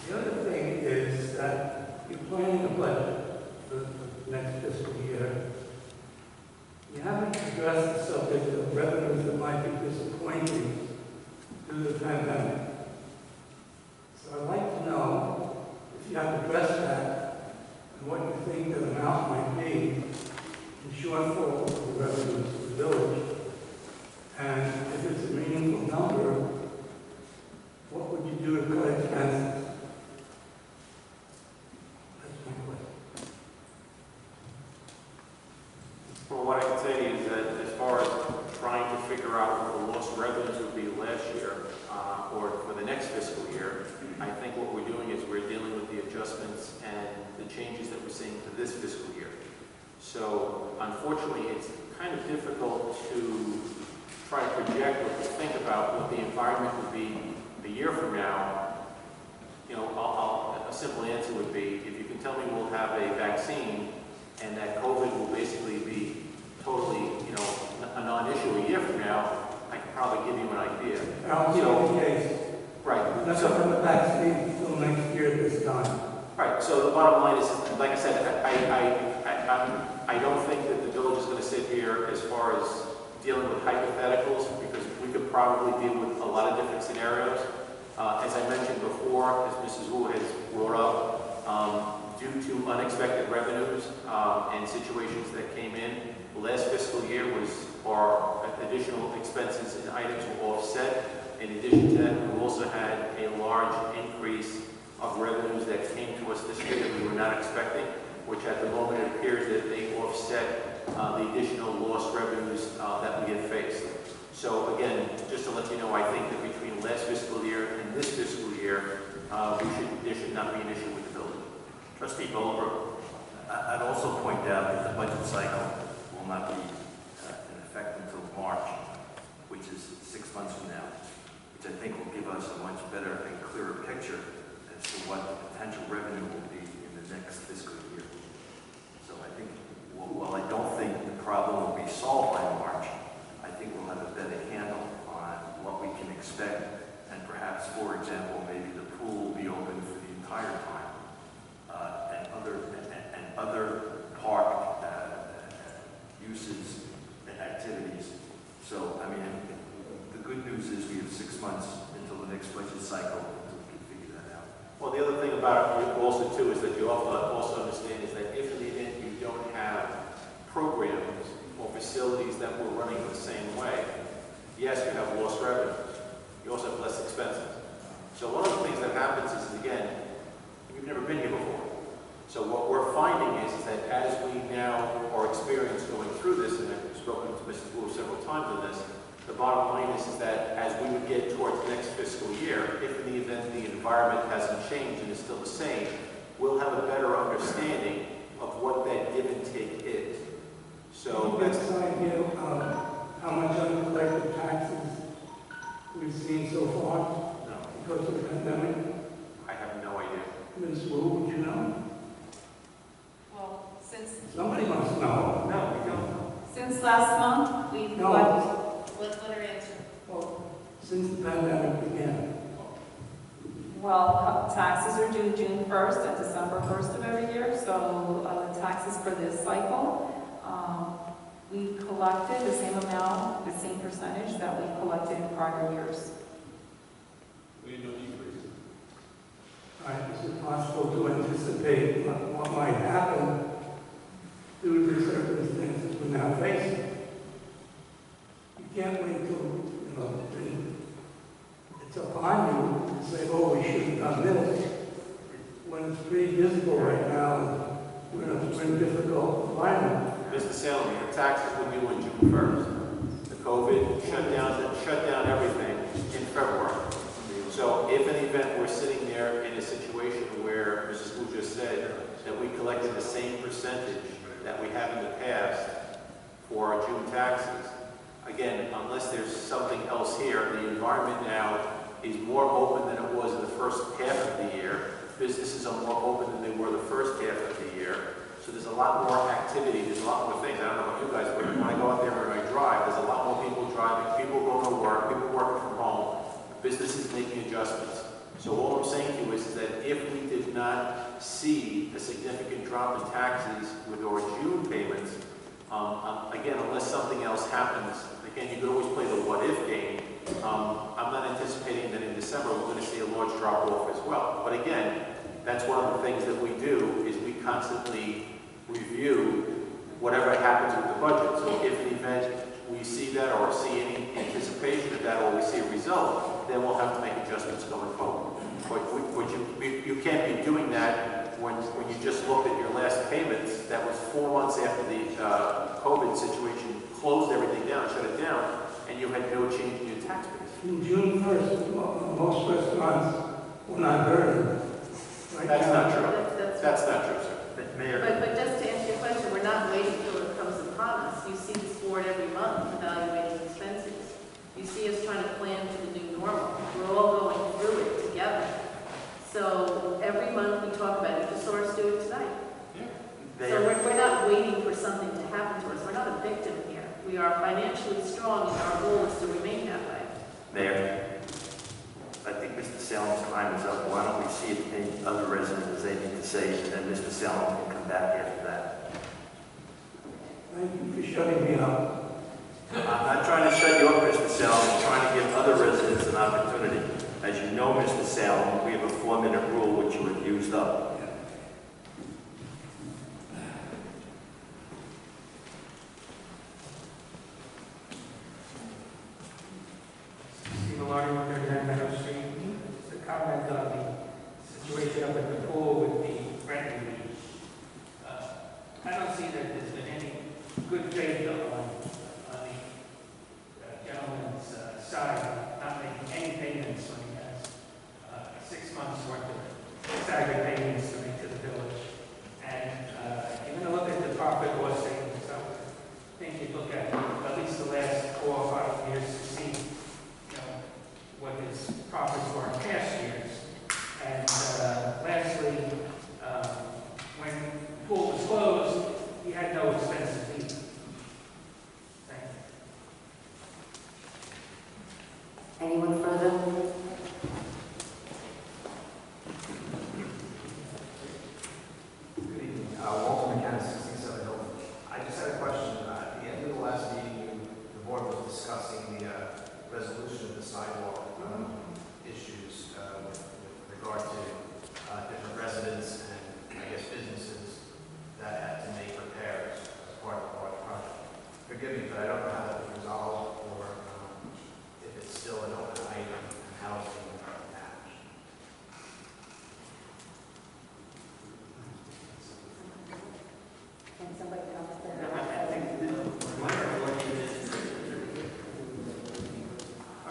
The other thing is that you're planning a budget for the next fiscal year. You haven't addressed the subject of revenues that might be disappointing try to project or to think about what the environment would be a year from now, you know, a simple answer would be, if you can tell me we'll have a vaccine and that COVID will basically be totally, you know, a non-issue a year from now, I can probably give you an idea. That'll be the case. Right. Not from the vaccine until next year this time. Right, so the bottom line is, like I said, I don't think that the village is going to sit here as far as dealing with hypotheticals, because we could probably deal with a lot of different scenarios. As I mentioned before, as Mrs. Wu has brought up, due to unexpected revenues and situations that came in, last fiscal year was our additional expenses and items were offset. In addition to that, we also had a large increase of revenues that came to us this year that we were not expecting, which at the moment it appears that they offset the additional lost revenues that we had faced. So again, just to let you know, I think that between last fiscal year and this fiscal year, there should not be an issue with the building. Trustee Goldberg, I'd also point out that the budget cycle will not be in effect until March, which is 6 months from now, which I think will give us a much better and clearer picture as to what the potential revenue will be in the next fiscal year. So I think, while I don't think the problem will be solved by March, I think we'll have a better handle on what we can expect, and perhaps, for example, maybe the pool will be open for the entire time, and other park uses and activities. So, I mean, the good news is we have 6 months until the next budget cycle until we can figure that out. Well, the other thing about it also too is that you also understand is that if in the event you don't have programs or facilities that were running the same way, yes, you have lost revenues. You also have less expenses. So one of the things that happens is, again, you've never been here before. So what we're finding is that as we now are experienced going through this, and I've spoken to Mrs. Wu several times on this, the bottom line is that as we would get towards next fiscal year, if in the event the environment hasn't changed and is still the same, we'll have a better understanding of what that give and take is. So that's an idea of how much uncollected taxes we've seen so far. No. Because of the pandemic. I have no idea. Ms. Wu, would you know? Well, since... Somebody must know. No, we don't know. Since last month, we've No. collected... What are answer? Well, since the pandemic began. Well, taxes are due June 1st and December 1st of every year, so the taxes for this cycle, we collected the same amount, the same percentage that we collected in prior years. We didn't know decrease. All right, is it possible to anticipate what might happen due to the circumstances we're now facing? You can't wait till, it's upon you to say, oh, we should have done this, when it's pretty visible right now, and we're in a difficult environment. Mr. Salem, the taxes were due on June 1st. The COVID shut down everything in February. So if in the event we're sitting there in a situation where Mrs. Wu just said that we collected the same percentage that we have in the past for our June taxes, again, unless there's something else here, the environment now is more open than it was in the first half of the year. Businesses are more open than they were the first half of the year. So there's a lot more activity, there's a lot more things. I don't know about you guys, but when I go out there and I drive, there's a lot more people driving, people going to work, people working from home, businesses making adjustments. So all I'm saying to you is that if we did not see a significant drop in taxes with our June payments, again, unless something else happens, again, you could always play the what-if game. I'm not anticipating that in December we're going to see a large drop-off as well. But again, that's one of the things that we do, is we constantly review whatever happens with the budget. So if in the event we see that or see any anticipation of that or we see a result, then we'll have to make adjustments going forward. But you can't be doing that when you just looked at your last payments. That was 4 months after the COVID situation closed everything down, shut it down, and you had no change in your tax base. In June 1st, most restaurants were not hurting. Right That's now, not true. That's not true, sir. But just to answer your question, we're not waiting till it comes upon us. You see this board every month evaluating expenses. You see us trying to plan for the new normal. We're all going through it together. So every month we talk about it. You just saw us do it tonight. So we're not waiting for something to happen to us. We're not a victim here. We are financially strong, and our goal is to remain that way. Mayor, I think Mr. Salem's time is up. Why don't we see if any other residents has anything to say, and then Mr. Salem can come back after that. Thank you for shutting me up. I'm not trying to shut you up, Mr. Salem. I'm trying to give other residents an opportunity. As you know, Mr. Salem, we have a 4-minute rule which you have used up. To comment on the situation up at the pool with the rent relief. I don't see that there's been any good faith on the gentleman's side, not making any payments when he has 6 months worth of staggered payments to make to the village. And you're going to look at the profit loss statement, so I think you look at least the last 4 or 5 years to see what his profits were in past years. And lastly, when the pool was closed, he had no expenses either. Thank you. Anyone further? Good evening. Walter McKenna, 67 Hilton. I just had a question. At the end of the last meeting, the board was discussing the resolution of the sidewalk issues with regard to different residents and, I guess, businesses that had to make repairs as part of the large project. Forgive me, but I don't know how that was resolved or if it's still an open item and how it's being managed. Can somebody comment on that? My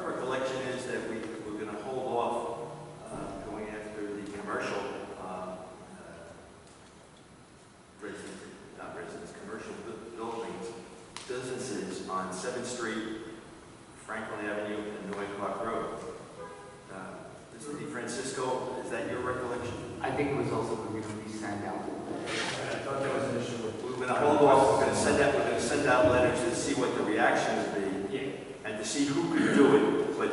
recollection is that we were going to hold off going after the commercial commercial buildings, businesses on 7th Street, Franklin Avenue, and Noy Park Road. Mr. DeFrancisco, is that your recollection? I think it was also going to be sent out. I thought there was an issue with. We're going to hold off. We're going to send out letters to see what the reaction would be, and to see who could do it. But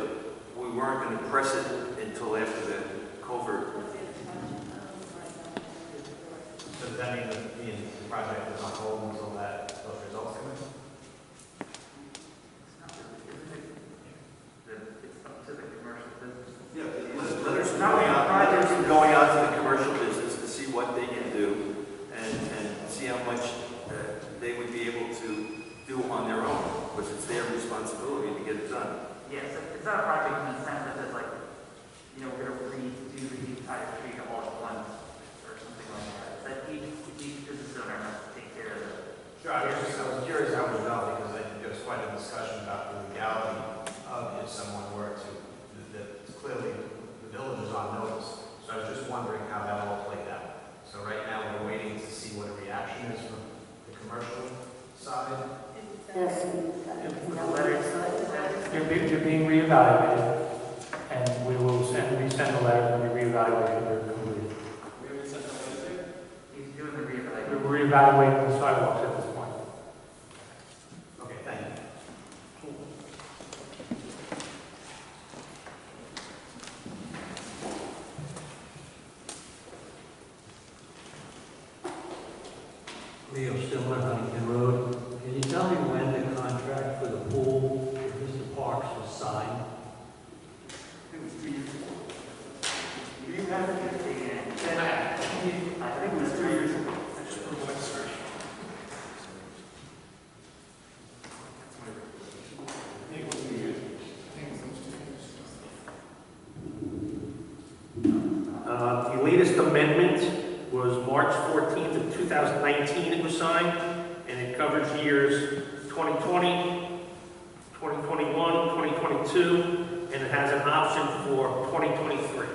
we weren't going to press it until after the covert. So does that mean that the project is on hold until those results come in? Yeah, letters are going out to the commercial business to see what they can do and see how much they would be able to do on their own, because it's their responsibility to get it done. Yes, it's not a project in the sense that there's like, we're going to redo the entire street all at once or something like that. That each business owner has to take care of it. Sure, I was curious how it was done because I think there was quite a discussion about the legality of if someone were to, that clearly the village is on notice. So I was just wondering how that all played out. So right now we're waiting to see what a reaction is from the commercial side. Yes. You're being reevaluated, and we will resend the letter when we reevaluate your completed. He's doing the reevaluation. We're reevaluating the sidewalks at this point. Okay, thank you. Leo Stimler, Huntington Road. Can you tell me when the contract for the pool with Mr. Parks was signed? I think it was 3 years ago. The latest amendment was March 14th of 2019 it was signed, and it covers years 2020, 2021, 2022, and it has an option for 2023.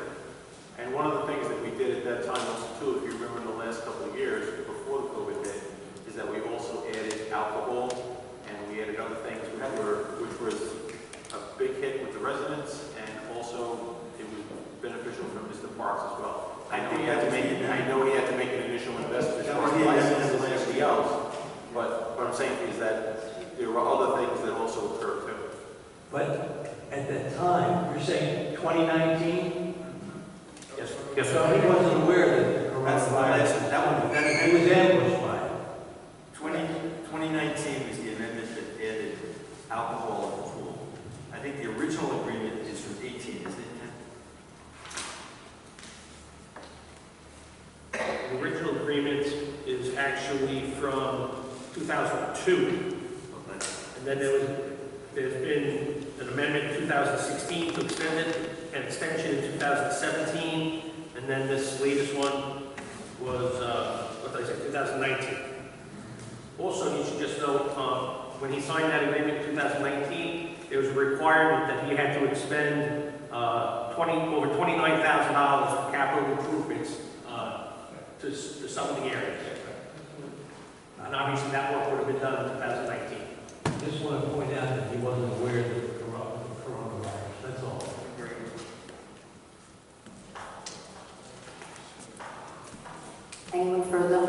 And one of the things that we did at that time also too, if you remember in the last couple of years before the COVID hit, is that we also added alcohol and we added other things which was a big hit with the residents, and also it was beneficial for Mr. Parks as well. I know he had to make an initial investment as far as licenses and everything else, but what I'm saying is that there were other things that also occurred too. But at that time, you're saying 2019? Yes, So he wasn't aware that the That's coronavirus, that he was ambushed by it. 2019 was the amendment that added alcohol in the pool. I think the original agreement is from 18, isn't it? The original agreement is actually from 2002. And then there's been an amendment in 2016 to extend it, an extension in 2017, and then this latest one was, 2019. Also, you should just note, when he signed that agreement in 2019, there was a requirement that he had to expend over $29,000 for capital improvements to some of the areas. And obviously that work would have been done in 2019. I just want to point out that he wasn't aware of the coronavirus, that's all. Anyone further?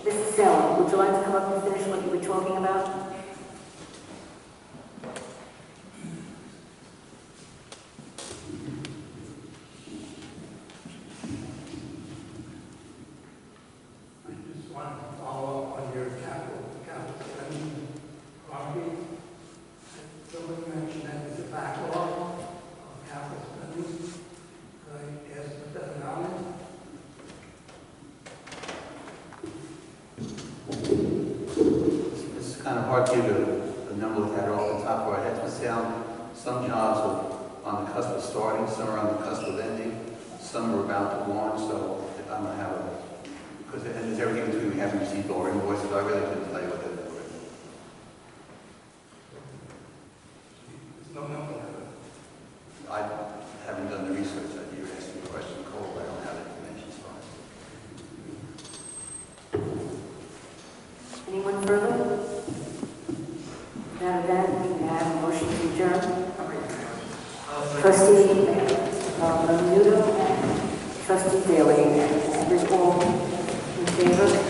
Mrs. Salem, would you like to come up and finish what you were talking about? I just want to follow up on your capital spending property. Someone mentioned that there's a backlog of capital spending. Could I ask what that amount is? It's kind of hard to give a number like that off the top of our heads, but some jobs are on the cusp of starting, some are on the cusp of ending, some are about to launch, so I'm going to have because there's everything between we haven't received all our invoices, I really couldn't tell you what that number is. There's no number. I haven't done the research that you were asking the question, Cole, I don't have that information, so. Anyone further? Now that we can have a motion to adjourn. Trustee Menudo and Trustee Daly, and all in favor?